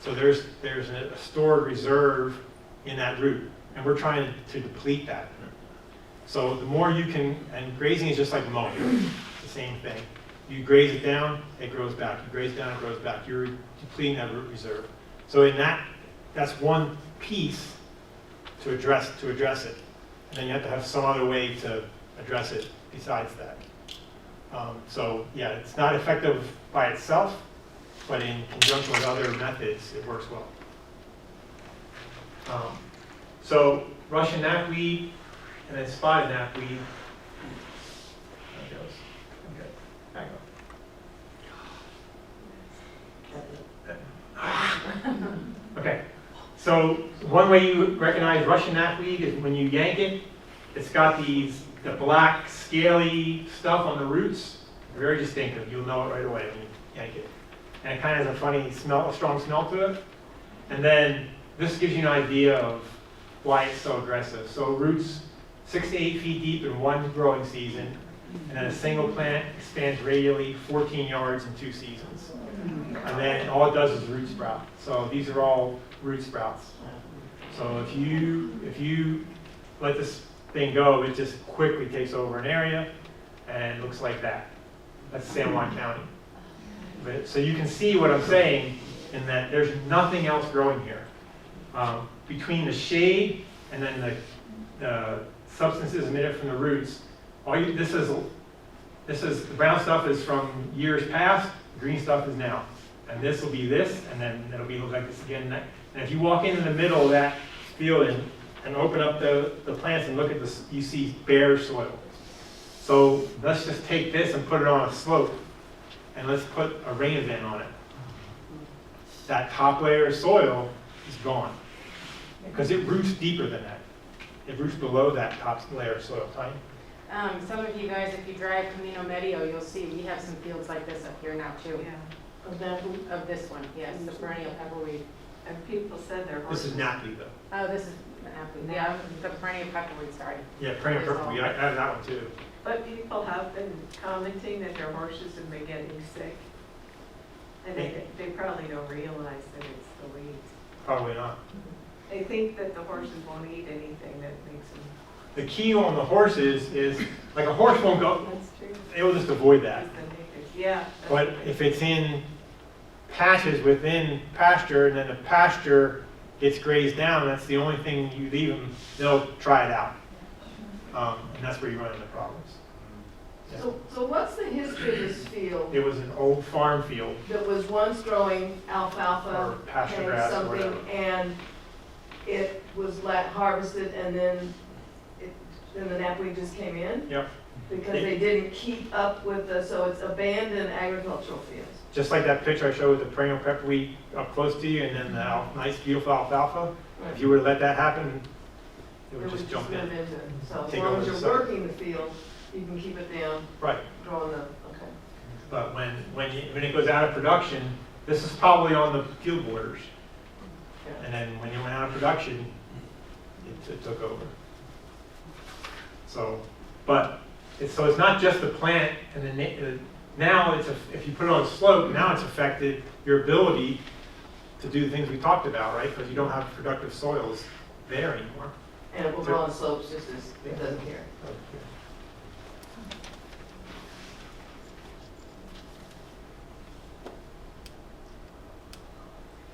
So there's a stored reserve in that root, and we're trying to deplete that. So the more you can, and grazing is just like mowing, it's the same thing. You graze it down, it grows back. You graze it down, it grows back. You're depleting that root reserve. So in that's one piece to address it. And then you have to have some other way to address it besides that. So yeah, it's not effective by itself, but in conjunction with other methods, it works well. So Russian knapweed and then spotted knapweed. There it goes. Okay, back up. Okay, so one way you recognize Russian knapweed is when you yank it, it's got the black scaly stuff on the roots. Very distinctive. You'll know it right away when you yank it. And it kind of has a funny smell, a strong smell to it. And then this gives you an idea of why it's so aggressive. So roots 6 to 8 feet deep in one growing season, and then a single plant expands radially 14 yards in 2 seasons. And then all it does is root sprout. So these are all root sprouts. So if you let this thing go, it just quickly takes over an area and looks like that. That's San Juan County. But, so you can see what I'm saying in that there's nothing else growing here. Between the shade and then the substances emitted from the roots, this is the brown stuff is from years past, the green stuff is now. And this will be this, and then it'll be look like this again. And if you walk into the middle of that field and open up the plants and look at this, you see bare soil. So let's just take this and put it on a slope, and let's put a rain event on it. That top layer of soil is gone, because it roots deeper than that. It roots below that top layer of soil. Tiny. Some of you guys, if you drive Camino Medio, you'll see we have some fields like this up here now too. Yeah, Of this one, yes, the perennial pepperweed. and people said their This horses. is Knapweed though. Oh, this is Knapweed. Yeah, the perennial pepperweed, sorry. Yeah, perennial purple. I have that one too. But people have been commenting that their horses have been getting sick. And they probably don't realize that it's the weeds. Probably not. They think that the horses won't eat anything that makes them. The key on the horses is, like a horse won't go, That's true. it will just avoid that. That's the native. Yeah. that's But right. if it's in patches within pasture and then the pasture gets grazed down, that's the only thing you leave them, they'll try it out. And that's where you run into problems. Yeah. So what's the history of this field It was an old farm field that was once growing or alfalfa pasture and grass or something, whatever. and it was harvested, and then the knapweed just came in? Yep. Because they didn't keep up with so it's abandoned agricultural fields. Just like that picture I showed with the perennial pepperweed up close to you and then the nice beautiful alfalfa. If you were to let that happen, it would just jump in. move into it. So as Take long over as the you're site. working the field, you can keep it down, Right. growing the, okay. But when it goes out of production, this is probably on the field borders. And then when it went out of production, it took over. So, but it's not just the plant, and then now if you put it on a slope, now it's affected your ability to do the things we talked about, right? Because you don't have productive soils there anymore. And it will grow on slopes just as it doesn't here.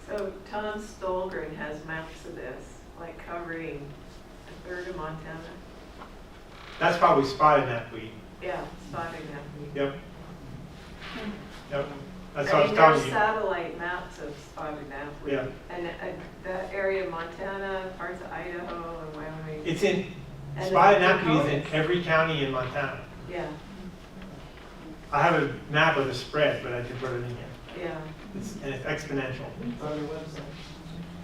So Tom Stolgren has maps of this, like covering a third of Montana. That's probably spotted knapweed. Yeah, spotting that. Yep. Yep. That's I what I mean, was telling there's you. satellite maps of spotted knapweed. Yeah. And the area of Montana, parts of Idaho and Wyoming. It's in, And spotted the knapweed is in Dakotas. every county in Montana. Yeah, I have a map of the spread, but I can put it in here. yeah. And it's exponential.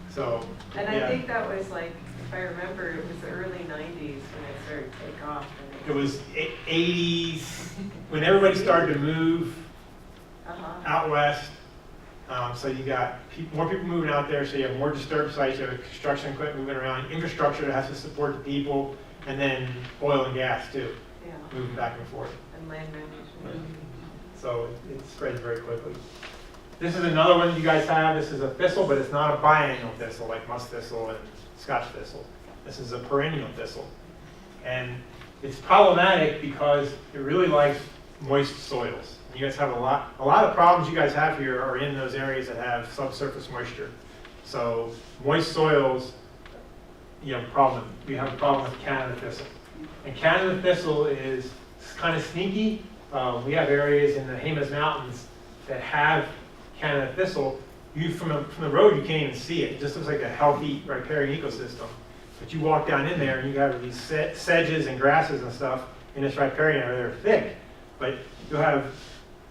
So, And I yeah. think that was like, if I remember, it was the early 90s when it started to take off. It was 80s, when everybody started to move out west. So you got more people moving out there, so you have more disturbed sites, you have construction equipment moving around, infrastructure that has to support the people, and then oil and gas too, Yeah, moving back and forth. and land management. So it spreads very quickly. This is another one you guys have. This is a thistle, but it's not a biennial thistle like musk thistle and Scotch thistle. This is a perennial thistle. And it's problematic because it really likes moist soils. You guys have a lot of problems you guys have here are in those areas that have subsurface moisture. So moist soils, you have a problem. We have a problem with Canada thistle. And Canada thistle is kind of sneaky. We have areas in the Jemez Mountains that have Canada thistle. From the road, you can't even see it. It just looks like a healthy riparian ecosystem. But you walk down in there and you have these sedges and grasses and stuff in this riparian area. They're thick, but you'll have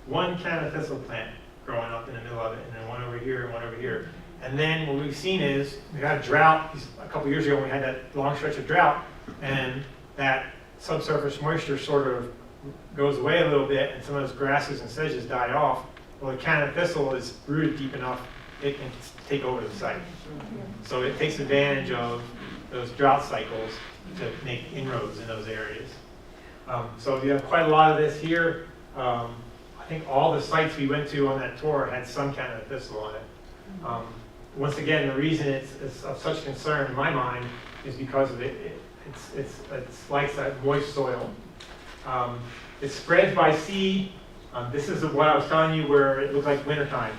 one Canada thistle plant growing up in the middle of it, and then one over here and one over here. And then what we've seen is we had a drought a couple years ago when we had that long stretch of drought, and that subsurface moisture sort of goes away a little bit, and some of those grasses and sedges die off. Well, the Canada thistle is rooted deep enough, it can take over the site. So it takes advantage of those drought cycles to make inroads in those areas. So you have quite a lot of this here. I think all the sites we went to on that tour had some Canada thistle on it. Once again, the reason it's of such concern in my mind is because of It's likes that moist soil. It spreads by seed. This is what I was telling you where it looks like wintertime.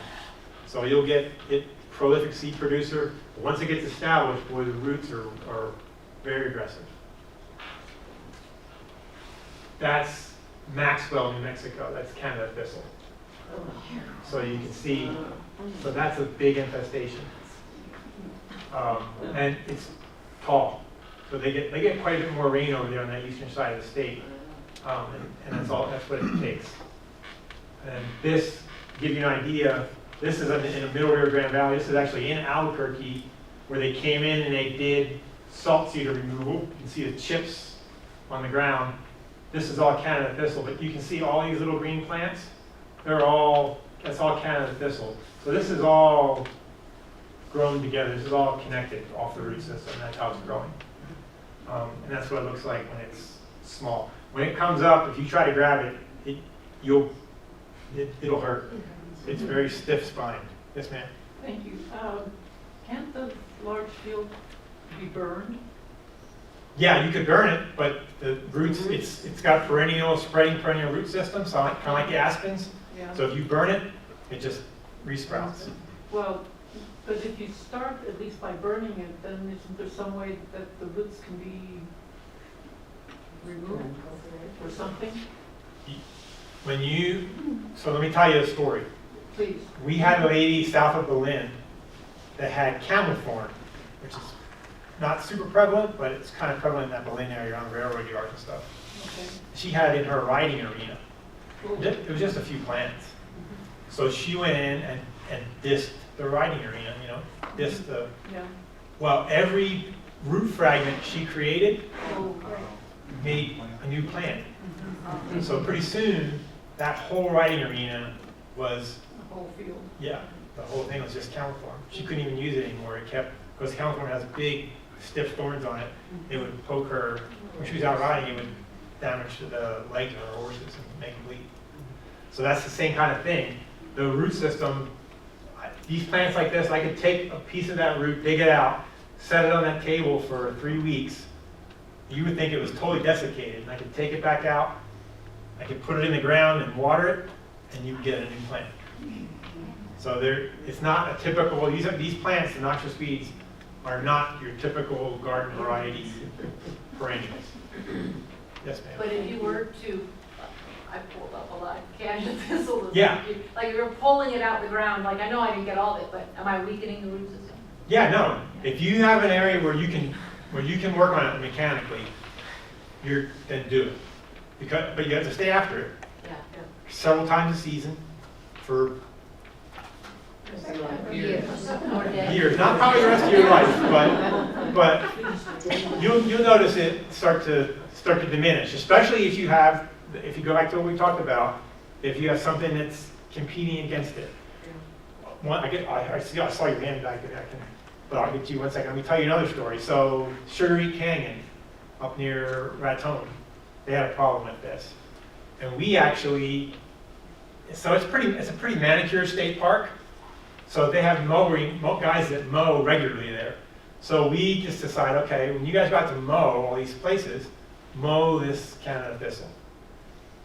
So you'll get it prolific seed producer. But once it gets established, boy, the roots are very aggressive. That's Maxwell, New Mexico. That's Canada Thistle. So you can see, so that's a big infestation. And it's tall. So they get quite a bit more rain over there on that eastern side of the state. And that's what it takes. And this, to give you an idea, this is in the middle Rio Grande Valley. This is actually in Albuquerque, where they came in and they did salt cedar removal. You can see the chips on the ground. This is all Canada Thistle, but you can see all these little green plants. That's all Canada Thistle. So this is all grown together. This is all connected off the root system. That's how it's growing. And that's what it looks like when it's small. When it comes up, if you try to grab it, it'll hurt. It's very stiff spined. Yes, ma'am. Thank you. Can't the large field be burned? Yeah, you could burn it, but the roots, it's got spreading perennial root system, so kind of like the aspens. Yeah. So if you burn it, it just resprouts. Well, but if you start at least by burning it, then isn't there some way that the roots can be removed or something? So let me tell you a story. Please. We had a lady south of Berlin that had camel thorn, which is not super prevalent, but it's kind of prevalent in that Berlin area around railroad yards and stuff. Okay. She had it in her riding arena. Cool. It was just a few plants. So she went in and dissed the riding arena, dissed the, Yeah. well, every root fragment she created Oh, right. made a new plant. So pretty soon, that whole riding arena was, The whole field. yeah, the whole thing was just camel thorn. She couldn't even use it anymore. It kept, because camel thorn has big, stiff thorns on it. It would poke her, when she was out riding, it would damage the legs of her horses and make them bleed. So that's the same kind of thing. The root system, these plants like this, I could take a piece of that root, dig it out, set it on that table for 3 weeks. You would think it was totally desiccated, and I could take it back out, I could put it in the ground and water it, and you get a new plant. So it's not a typical, these plants, the noxious weeds, are not your typical garden variety perennials. Yes, ma'am. But if you were to, I pulled up a lot of Canada Thistle. Yeah. Like if you're pulling it out the ground, like I know I didn't get all of it, but am I weakening the root system? Yeah, no. If you have an area where you can work on it mechanically, then do it. But you have to stay after it Yeah. several times a season for years. Not probably the rest of your life, but you'll notice it start to diminish, especially if you go back to what we talked about, if you have something that's competing against it. I saw your hand back there, but I'll get to you one second. Let me tell you another story. So Sugar Eat Canyon up near Raton, they had a problem with this. And we actually, so it's a pretty manicured state park. So they have guys that mow regularly there. So we just decide, okay, when you guys got to mow all these places, mow this Canada Thistle.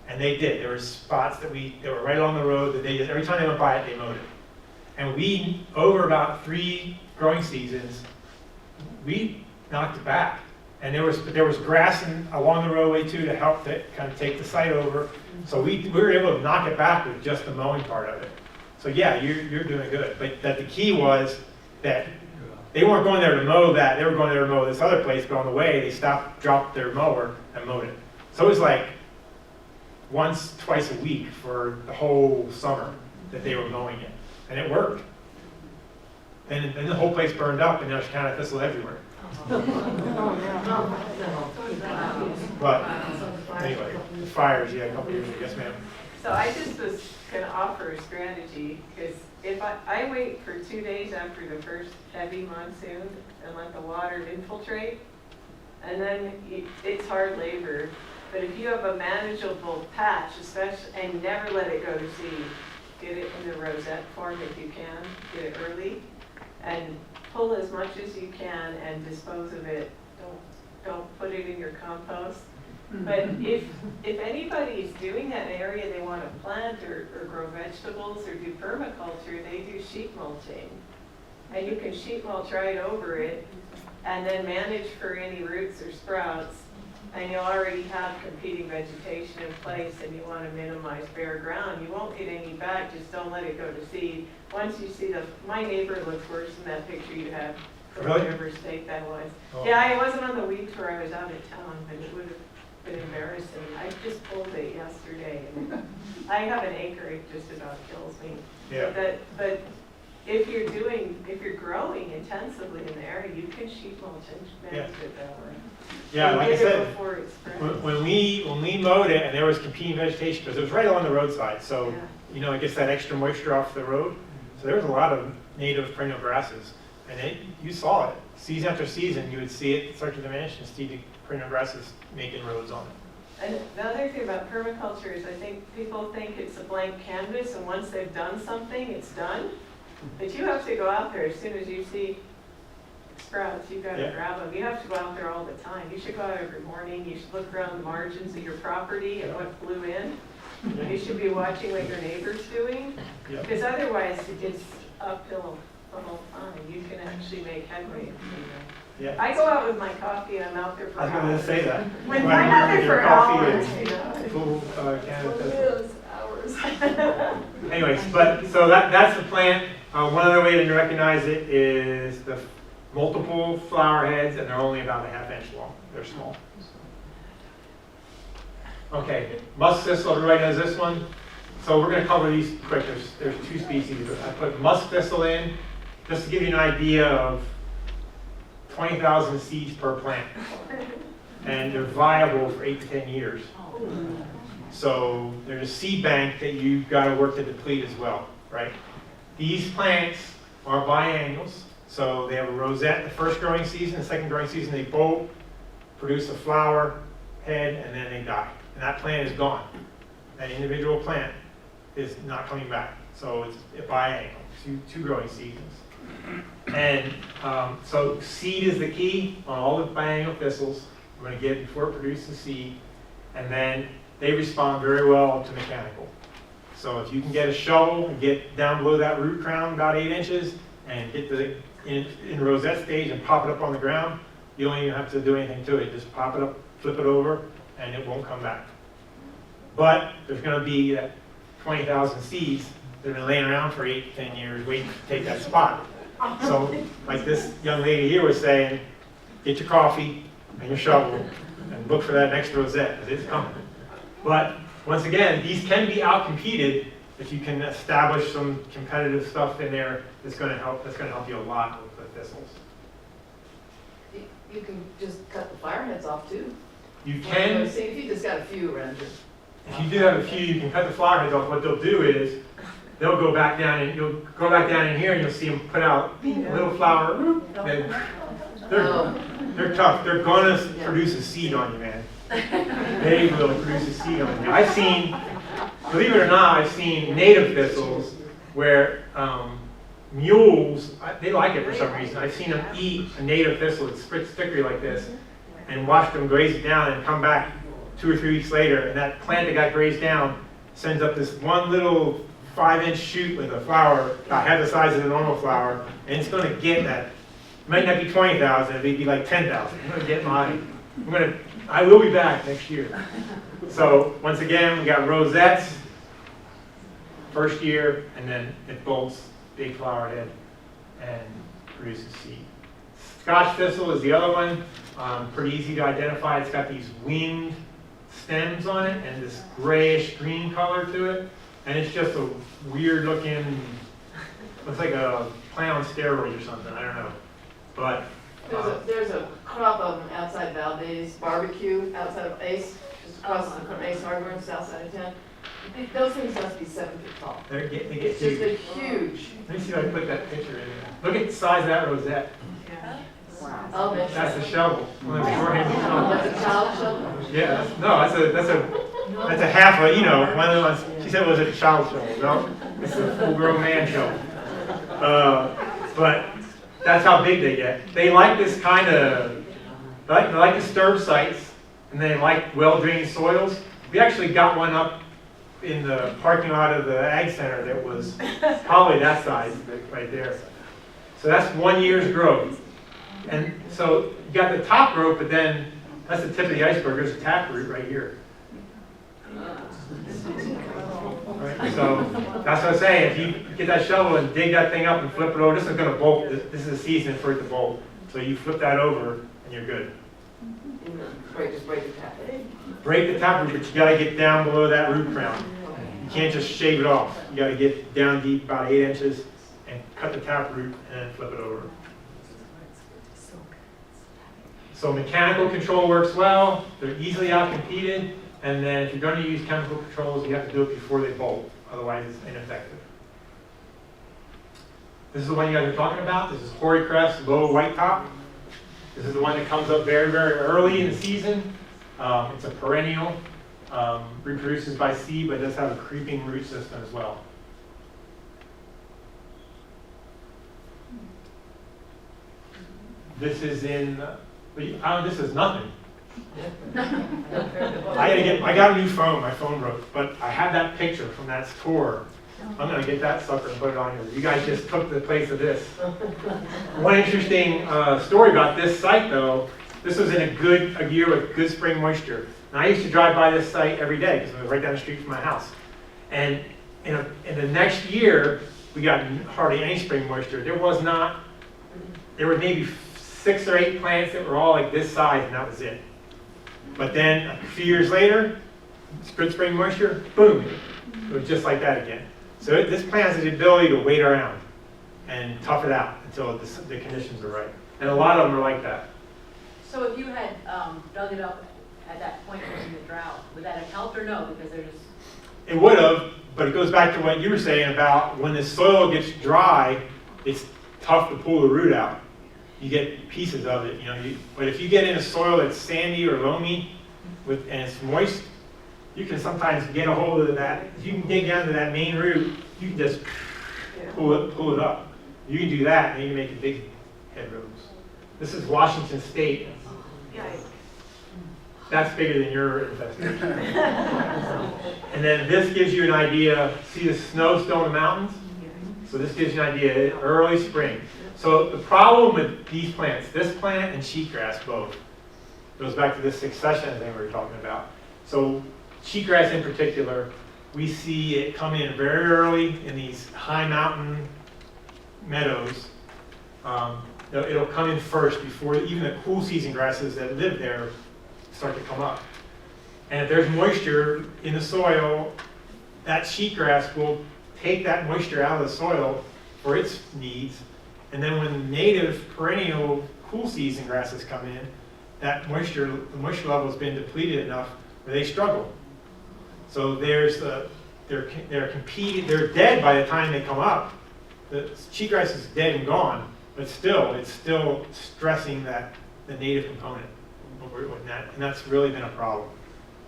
And they did. There were spots that were right along the road that every time they went by it, they mowed it. And we, over about 3 growing seasons, we knocked it back. And there was grass along the roadway too to help to kind of take the site over. So we were able to knock it back with just the mowing part of it. So yeah, you're doing good. But the key was that they weren't going there to mow that. They were going there to mow this other place, but on the way they dropped their mower and mowed it. So it was like once, twice a week for the whole summer that they were mowing it. And it worked. And then the whole place burned up and there's Canada Thistle everywhere. But anyway, the fires, yeah, a couple years ago. Yes, ma'am. So I just was gonna offer a strategy, because if I wait for 2 days after the first heavy monsoon and let the water infiltrate, and then it's hard labor. But if you have a manageable patch, especially, and never let it go to seed, get it in the rosette form if you can, get it early, and pull as much as you can and dispose of it. Don't put it in your compost. But if anybody is doing that area, they want to plant or grow vegetables or do permaculture, they do sheet mulching. And you can sheet mulch right over it and then manage for any roots or sprouts. And you already have competing vegetation in place and you want to minimize bare ground. You won't get any back, just don't let it go to seed. Once you see my neighbor looks worse than that picture you have from Really? whatever state that was. Oh. Yeah, I wasn't on the weed tour, I was out of town, but it would have been embarrassing. I just pulled it yesterday. And I have an acre, it just about kills me. Yeah. But if you're growing intensively in the area, you can sheet mulch and manage it that way. Yeah, So like I get it said, before it spreads. when we mowed it and there was competing vegetation, because it was right along the roadside, so, Yeah. it gets that extra moisture off the road. So there was a lot of native perennial grasses. And you saw it. Season after season, you would see it start to diminish and see the perennial grasses making roads on it. And the other thing about permaculture is I think people think it's a blank canvas and once they've done something, it's done. But you have to go out there as soon as you see sprouts, you've got to Yeah. grab them. You have to go out there all the time. You should go out every morning. You should look around the margins of your property and what flew in. You should be watching what your neighbor's doing. Yeah. Because otherwise it's uphill the whole time. You can actually make headway. Yeah. I go out with my coffee and I'm out there for I was hours. going to say that. When Go I'm out there with your for coffee hours, and you know. full can of It Thistle. is hours. Anyways, so that's the plant. One other way to recognize it is the multiple flower heads, and they're only about a half-inch long. They're small. Okay, musk thistle, everybody knows this one. So we're going to cover these quick. There's two species. I put musk thistle in just to give you an idea of 20,000 seeds per plant. And they're viable for 8 to 10 years. So there's a seed bank that you've got to work to deplete as well, right? These plants are biennials, so they have a rosette the first growing season, the second growing season they bolt, produce a flower head, and then they die. And that plant is gone. That individual plant is not coming back. So it's a biennial, two growing seasons. And so seed is the key on all the biennial thistles. We're going to get it before it produces seed, and then they respond very well to mechanical. So if you can get a shovel and get down below that root crown about 8 inches and get in rosette stage and pop it up on the ground, you don't even have to do anything to it. Just pop it up, flip it over, and it won't come back. But there's going to be that 20,000 seeds that have been laying around for 8 to 10 years waiting to take that spot. So like this young lady here was saying, get your coffee and your shovel and look for that next rosette, because it's coming. But once again, these can be outcompeted if you can establish some competitive stuff in there that's going to help. That's going to help you a lot with the thistles. You can just cut the fire heads off too. You can, See, if you just got a few around you. if you do have a few, you can cut the flower heads off. What they'll do is they'll go back down, and you'll go back down in here, and you'll see them put out a little flower. They're tough. They're going to produce a seed on you, man. They will produce a seed on you. I've seen, believe it or not, I've seen native thistles where mules, they like it for some reason. I've seen them eat a native thistle that's stickery like this and watch them graze it down and come back 2 or 3 weeks later, and that plant that got grazed down sends up this one little 5-inch shoot with a flower about half the size of the normal flower, and it's going to get that. It might not be 20,000, it may be like 10,000. I'm going to get mine. I will be back next year. So once again, we got rosettes, first year, and then it bolts, big flower head, and produces seed. Scotch thistle is the other one. Pretty easy to identify. It's got these winged stems on it and this grayish green color to it. And it's just a weird looking, looks like a plant on steroids or something, I don't know. But There's a crop of them outside Valdez Barbecue, outside of Ace, just across from Ace Hardware, south side of town. Those things must be 7 feet tall. they get It's just a huge. huge. Let me see if I can put that picture in there. Look at the size of that rosette. Wow. Oh, That's a shovel. One of the short-handed shovels. That's a child shovel? Yeah, that's a half a, one of the ones, she said it was a child shovel. No, it's a full-grown man shovel. But that's how big they get. They like this kind of they like disturb sites, and they like well-drained soils. We actually got one up in the parking lot of the Ag Center that was probably that size, right there. So that's 1 year's growth. And so you got the top growth, but then that's the tip of the iceberg. There's a taproot right here. Right, so that's what I'm saying. If you get that shovel and dig that thing up and flip it over, this is going to bolt. This is the season for it to bolt. So you flip that over and you're good. Just break the tap. Break the taproot, but you got to get down below that root crown. You can't just shave it off. You got to get down deep, about 8 inches, and cut the taproot and then flip it over. So mechanical control works well. They're easily outcompeted. And then if you're going to use chemical controls, you have to do it before they bolt. Otherwise, it's ineffective. This is the one you guys are talking about. This is hoary crest, low white top. This is the one that comes up very, very early in the season. It's a perennial. Reproduces by seed, but does have a creeping root system as well. This is in, this is nothing. I got a new phone, my phone broke, but I have that picture from that tour. I'm gonna get that sucker and put it on here. You guys just took the place of this. One interesting story about this site though, this was in a year with good spring moisture. And I used to drive by this site every day because it was right down the street from my house. And in the next year, we got hardly any spring moisture. There were maybe 6 or 8 plants that were all like this size, and that was it. But then a few years later, spring moisture, boom, it was just like that again. So this plant has the ability to wait around and tough it out until the conditions are right. And a lot of them are like that. So if you had dug it up at that point during the drought, would that have helped or no? Because they're just... It would have, but it goes back to what you were saying about when the soil gets dry, it's tough to pull the root out. You get pieces of it, but if you get in a soil that's sandy or loamy and it's moist, you can sometimes get a hold of that. If you can dig down to that main root, you can just pull it up. You can do that and you can make a big headrows. This is Washington State. Yikes. That's bigger than your infestation. And then this gives you an idea. See the snow still in the mountains? So this gives you an idea, early spring. So the problem with these plants, this plant and cheatgrass both, goes back to this succession thing we were talking about. So cheatgrass in particular, we see it come in very early in these high mountain meadows. It'll come in first before even the cool season grasses that live there start to come up. And if there's moisture in the soil, that cheatgrass will take that moisture out of the soil for its needs. And then when native perennial cool season grasses come in, the moisture level has been depleted enough where they struggle. So they're competing, they're dead by the time they come up. The cheatgrass is dead and gone, but it's still stressing the native component. And that's really been a problem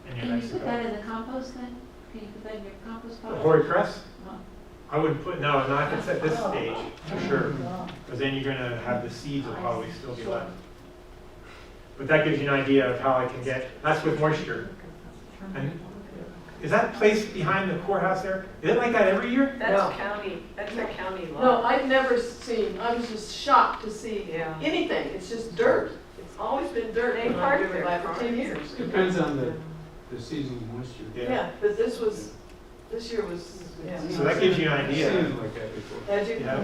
in New Mexico. Can you put that in the compost then? Can you put that in your compost pile? The hoary crest? No. I wouldn't put, no, not if it's at this stage, for sure. Because then you're going to have the seeds will probably still be left. But that gives you an idea of how it can get, that's with moisture. And is that place behind the courthouse there? Is it like that every year? That's a county law. No, I've never seen, I was just shocked to see Yeah. anything. It's just dirt. It's always been dirt. They I've park driven their by for cars. 10 years. Depends on the seasonal moisture. Yeah, but this year was, yeah. So that gives you an I've seen idea. it like that before. Had you? Yeah.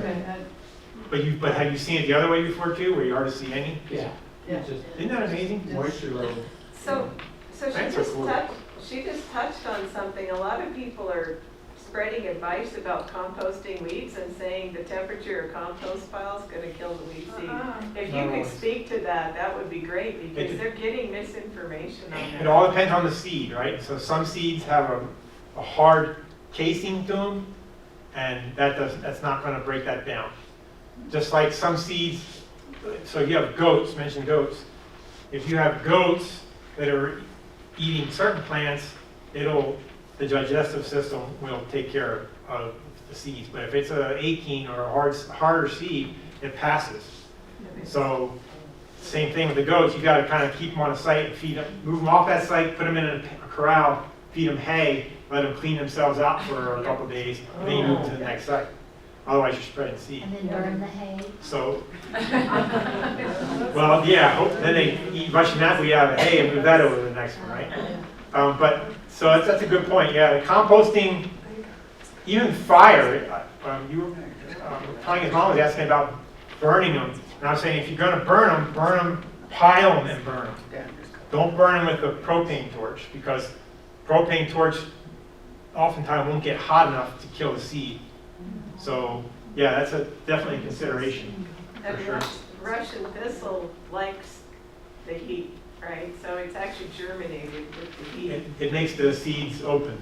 Okay. But have you seen it the other way before too, where you hardly see any? Yeah. Yeah. It's just Isn't that amazing? moisture level. So Thanks for cool. she just touched on something. A lot of people are spreading advice about composting weeds and saying the temperature of compost pile is going to kill the weed seed. If you could speak to that, that would be great because they're getting misinformation on that. It all depends on the seed, right? So some seeds have a hard casing to them, and that's not going to break that down. Just like some seeds, so you have goats, mentioned goats. If you have goats that are eating certain plants, the digestive system will take care of the seeds. But if it's an aching or a harder seed, it passes. So Same thing with the goats, you gotta kind of keep them on a site and feed them, move them off that site, put them in a corral, feed them hay, let them clean themselves out for a couple of days, and then you move to the next site. Otherwise, you're spreading seed. And then burn the hay. So, well, yeah, then they eat Russian knapweed out of the hay and move that over to the next one, right? So that's a good point, yeah, the composting, even fire, Tanya's mom was asking about burning them, and I was saying if you're gonna burn them, pile them and burn them. Don't burn them with a propane torch, because propane torch oftentimes won't get hot enough to kill the seed. So, yeah, that's definitely a consideration, for And sure. Russian thistle likes the heat, right? So it's actually germinated with the heat. It makes the seeds open. Is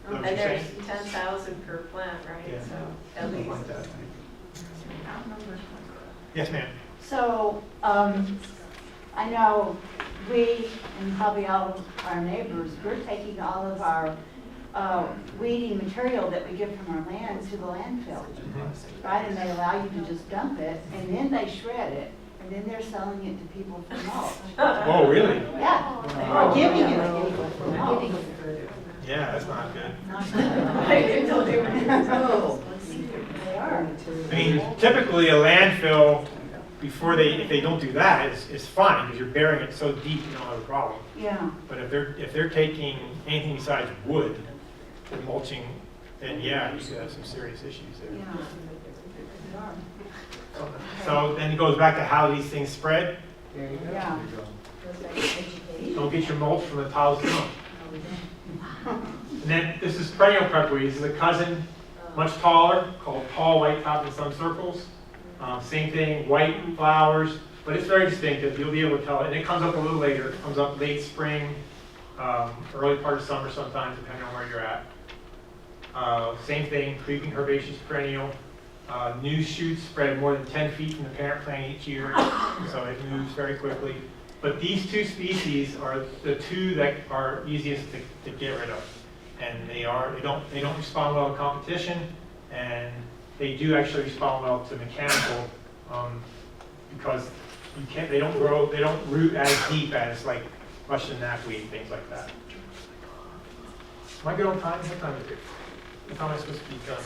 that what And you're there's saying? 10,000 per plant, right? Yeah. So at Something least. like that. Yes, ma'am. So, I know we, and probably all of our neighbors, we're taking all of our weeding material that we get from our land to the landfill, right? And they allow you to just dump it, and then they shred it, and then they're selling it to people for mulch. Oh, really? Yeah, or giving it to people for mulch. Yeah, that's not good. I didn't know they were. They are. I mean, typically a landfill, if they don't do that, is fine, because you're burying it so deep you don't have a problem. Yeah. But if they're taking anything besides wood and mulching, then yeah, you could have some serious issues there. Yeah. They are. So then it goes back to how these things spread. Yeah. Don't get your mulch from the Taos dump. And then this is perennial pepperweed. This is a cousin, much taller, called tall white top in some circles. Same thing, white flowers, but it's very distinctive. You'll be able to tell it. And it comes up a little later. It comes up late spring, early part of summer sometimes, depending on where you're at. Same thing, creeping herbaceous perennial. New shoots spread more than 10 feet from the parent plant each year, so it moves very quickly. But these two species are the two that are easiest to get rid of, and they don't respond well to competition, and they do actually respond well to mechanical, because they don't root as deep as like Russian knapweed and things like that. Am I good on time? What time is it? What time am I supposed to be done?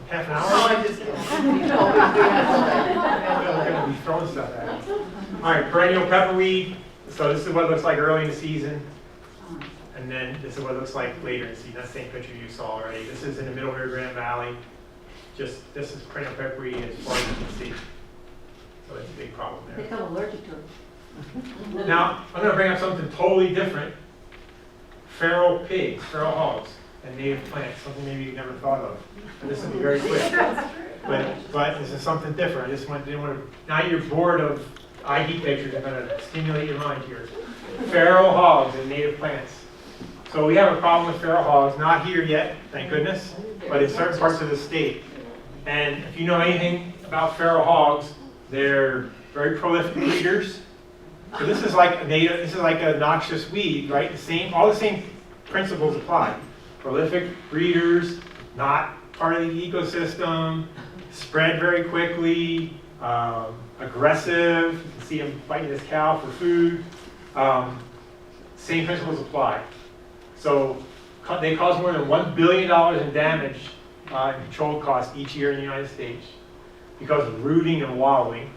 Half an hour? Oh, I'm just kidding. I'm gonna be throwing stuff at you. All right, perennial pepperweed. So this is what it looks like early in the season. And then this is what it looks like later in the season. That's the same picture you saw already. This is in the middle of Rio Grande Valley. This is perennial pepperweed as far as you can see. So it's a big problem there. Become allergic to it. Now, I'm going to bring up something totally different. Feral pigs, feral hogs, and native plants, something maybe you never thought of. And this will be very quick. But this is something different. I just didn't want to, now you're bored of ID pictures, I'm going to stimulate your mind here. Feral hogs and native plants. So we have a problem with feral hogs, not here yet, thank goodness, but in certain parts of the state. And if you know anything about feral hogs, they're very prolific breeders. So this is like a noxious weed, right? All the same principles apply. Prolific breeders, not part of the ecosystem, spread very quickly, aggressive. You can see them biting this cow for food. Same principles apply. So they cause more than $1 billion in damage in control costs each year in the United States because of rooting and wallowing.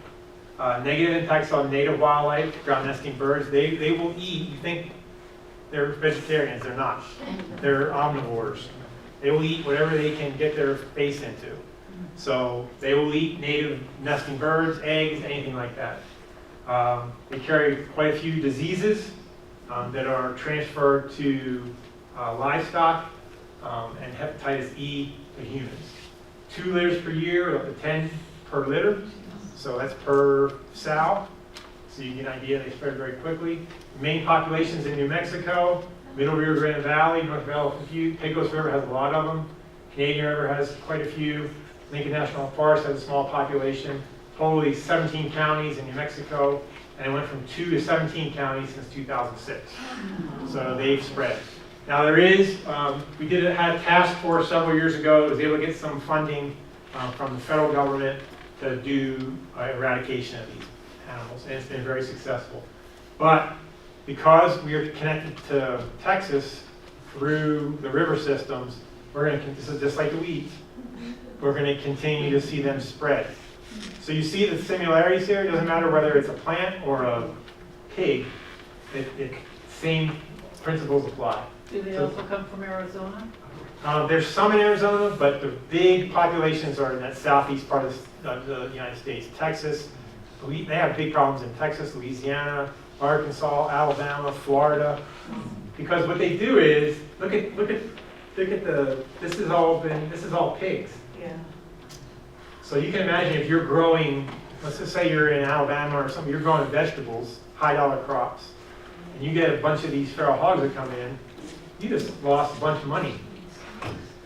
Negative impacts on native wildlife, ground nesting birds. They will eat. You think they're vegetarians? They're not. They're omnivores. They will eat whatever they can get their face into. So they will eat native nesting birds, eggs, anything like that. They carry quite a few diseases that are transferred to livestock and hepatitis E to humans. 2 litters per year, up to 10 per litter. So that's per sow. So you get an idea, they spread very quickly. Main populations in New Mexico, Middle Rio Grande Valley, North Valley, a few. Pecos River has a lot of them. Canadian River has quite a few. Lincoln National Forest has a small population. Totally 17 counties in New Mexico, and it went from 2 to 17 counties since 2006. So they've spread. Now there is, we had a task force several years ago that was able to get some funding from the federal government to do eradication of these. animals, and it's been very successful. But because we are connected to Texas through the river systems, this is just like the weeds, we're going to continue to see them spread. So you see the similarities here. It doesn't matter whether it's a plant or a pig, same principles apply. Do they also come from Arizona? There's some in Arizona, but the big populations are in that southeast part of the United States. Texas, they have big problems in Texas, Louisiana, Arkansas, Alabama, Florida. Because what they do is, look at this is all pigs. Yeah. So you can imagine if you're growing, let's just say you're in Alabama or something, you're growing vegetables, high dollar crops, and you get a bunch of these feral hogs that come in, you just lost a bunch of money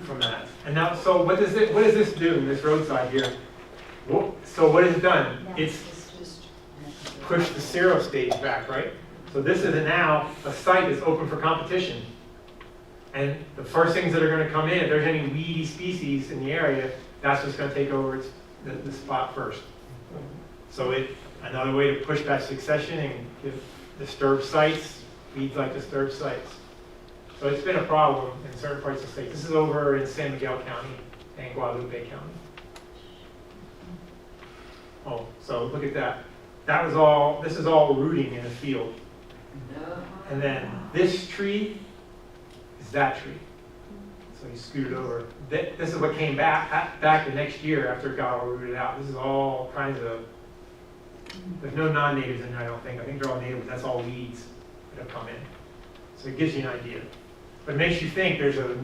from that. And now, so what does this do in this roadside here? So what has it done? It's pushed the 0 stage back, right? So this is now a site that's open for competition. And the first things that are going to come in, if there's any weedy species in the area, that's what's going to take over the spot first. So another way to push back succession and disturb sites, weeds like disturbed sites. So it's been a problem in certain parts of the state. This is over in San Miguel County and Guadalupe County. Oh, so look at that. This is all rooting in a field. And then this tree is that tree. So you scoot it over. This is what came back the next year after it got all rooted out. This is all kinds of, there's no non-natives in there, I don't think. I think they're all native. That's all weeds that have come in. So it gives you an idea. But it makes you think there's a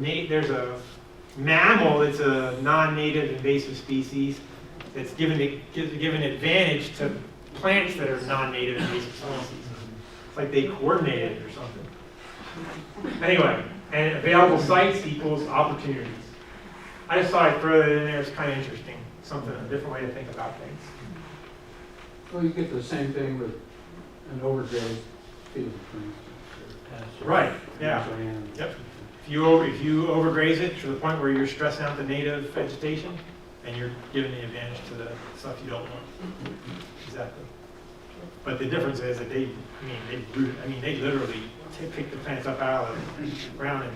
mammal that's a non-native invasive species that's given advantage to plants that are non-native invasive species. It's like they coordinated or something. Anyway, and available sites equals opportunities. I just thought I'd throw that in there. It's kind of interesting. Something, a different way to think about things. Well, you get the same thing with an overgrazed field, for instance. Right, yeah. Yep. If you overgraze it to the point where you're stressing out the native vegetation, and you're giving the advantage to the stuff you don't want. Exactly. But the difference is that they literally pick the plants up out of the ground and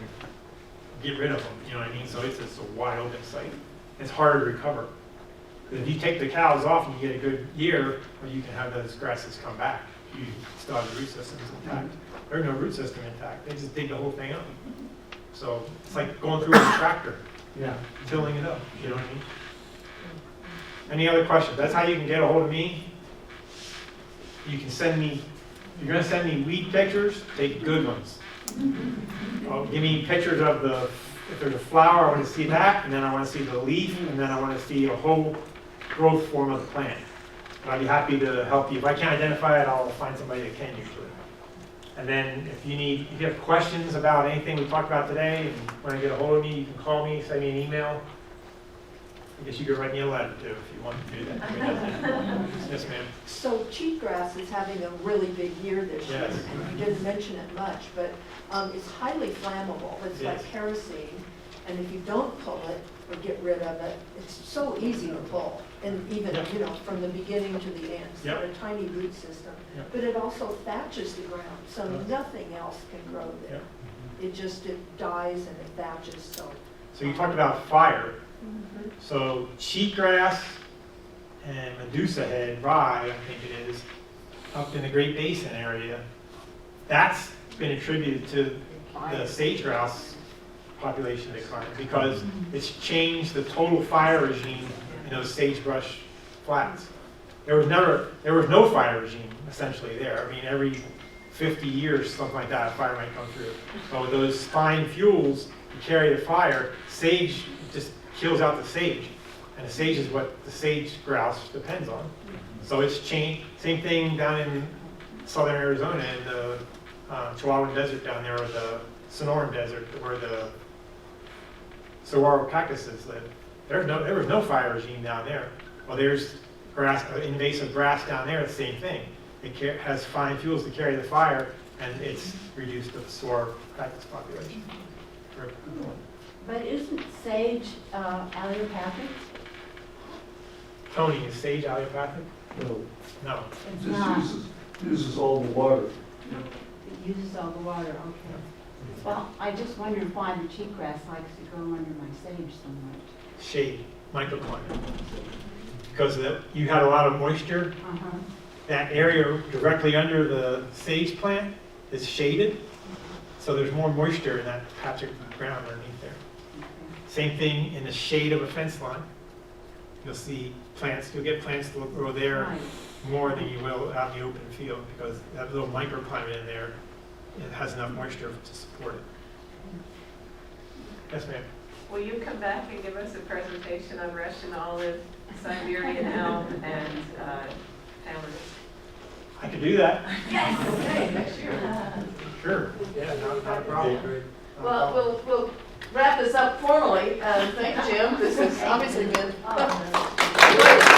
get rid of them. You know what I mean? So it's just a wide open site. It's harder to recover. Because if you take the cows off and you get a good year, well, you can have those grasses come back. You still have the root systems intact. There's no root system intact. They just dig the whole thing up. So it's like going through with a tractor, tilling it up. You know what I mean? Any other questions? That's how you can get a hold of me. You can send me, if you're going to send me weed pictures, take good ones. Give me pictures of if there's a flower, I want to see that, and then I want to see the leaf, and then I want to see a whole growth form of the plant. And I'd be happy to help you. If I can't identify it, I'll find somebody that can usually. And then if you have questions about anything we talked about today, and want to get a hold of me, you can call me, send me an email. I guess you could write me a letter too if you want to do that. Yes, ma'am. So cheatgrass is having a really big year this year, Yes. and you didn't mention it much, but it's highly flammable. It's Yes. like kerosene, and if you don't pull it or get rid of it, it's so easy to pull, and even from the beginning to the end. It's got a tiny root system, but it also thatches the ground, so nothing else can grow there. It dies and it thatches. So you talked about fire. So cheatgrass and Medusa head, rye, I think it is, up in the Great Basin area, that's been attributed to the sage-grouse population decline because it's changed the total fire regime in those sagebrush flats. There was no fire regime essentially there. I mean, every 50 years, something like that, a fire might come through. But with those fine fuels to carry the fire, sage just kills out the sage. And the sage is what the sage grouse depends on. So it's changed. Same thing down in southern Arizona in the Chihuahuan Desert down there, or the Sonoran Desert, where the saguaro cactuses live. There was no fire regime down there. Well, there's invasive grass down there, the same thing. It has fine fuels to carry the fire, and it's reduced the saguaro cactus population. But isn't sage allopathic? Tony, is sage allopathic? No, No. It's just not. uses all the water. It uses all the water, okay. Well, I just wondered why the cheatgrass likes to grow under my sage so much. Shade, microclimate. Because you had a lot of moisture, Uh-huh. that area directly under the sage plant is shaded, so there's more moisture in that patch of ground underneath there. Same thing in the shade of a fence line. You'll see plants, you'll get plants that will grow there Right. more than you will out in the open field, because that little microclimate in there, it has enough moisture to support it. Yes, ma'am. Will you come back and give us a presentation on Russian olive, Siberian elm, and tamarisk? I could do that. Okay, next year. Sure. Yeah, not a problem. Well, we'll wrap this up formally. Thank you, Jim. This has obviously been Oh, great.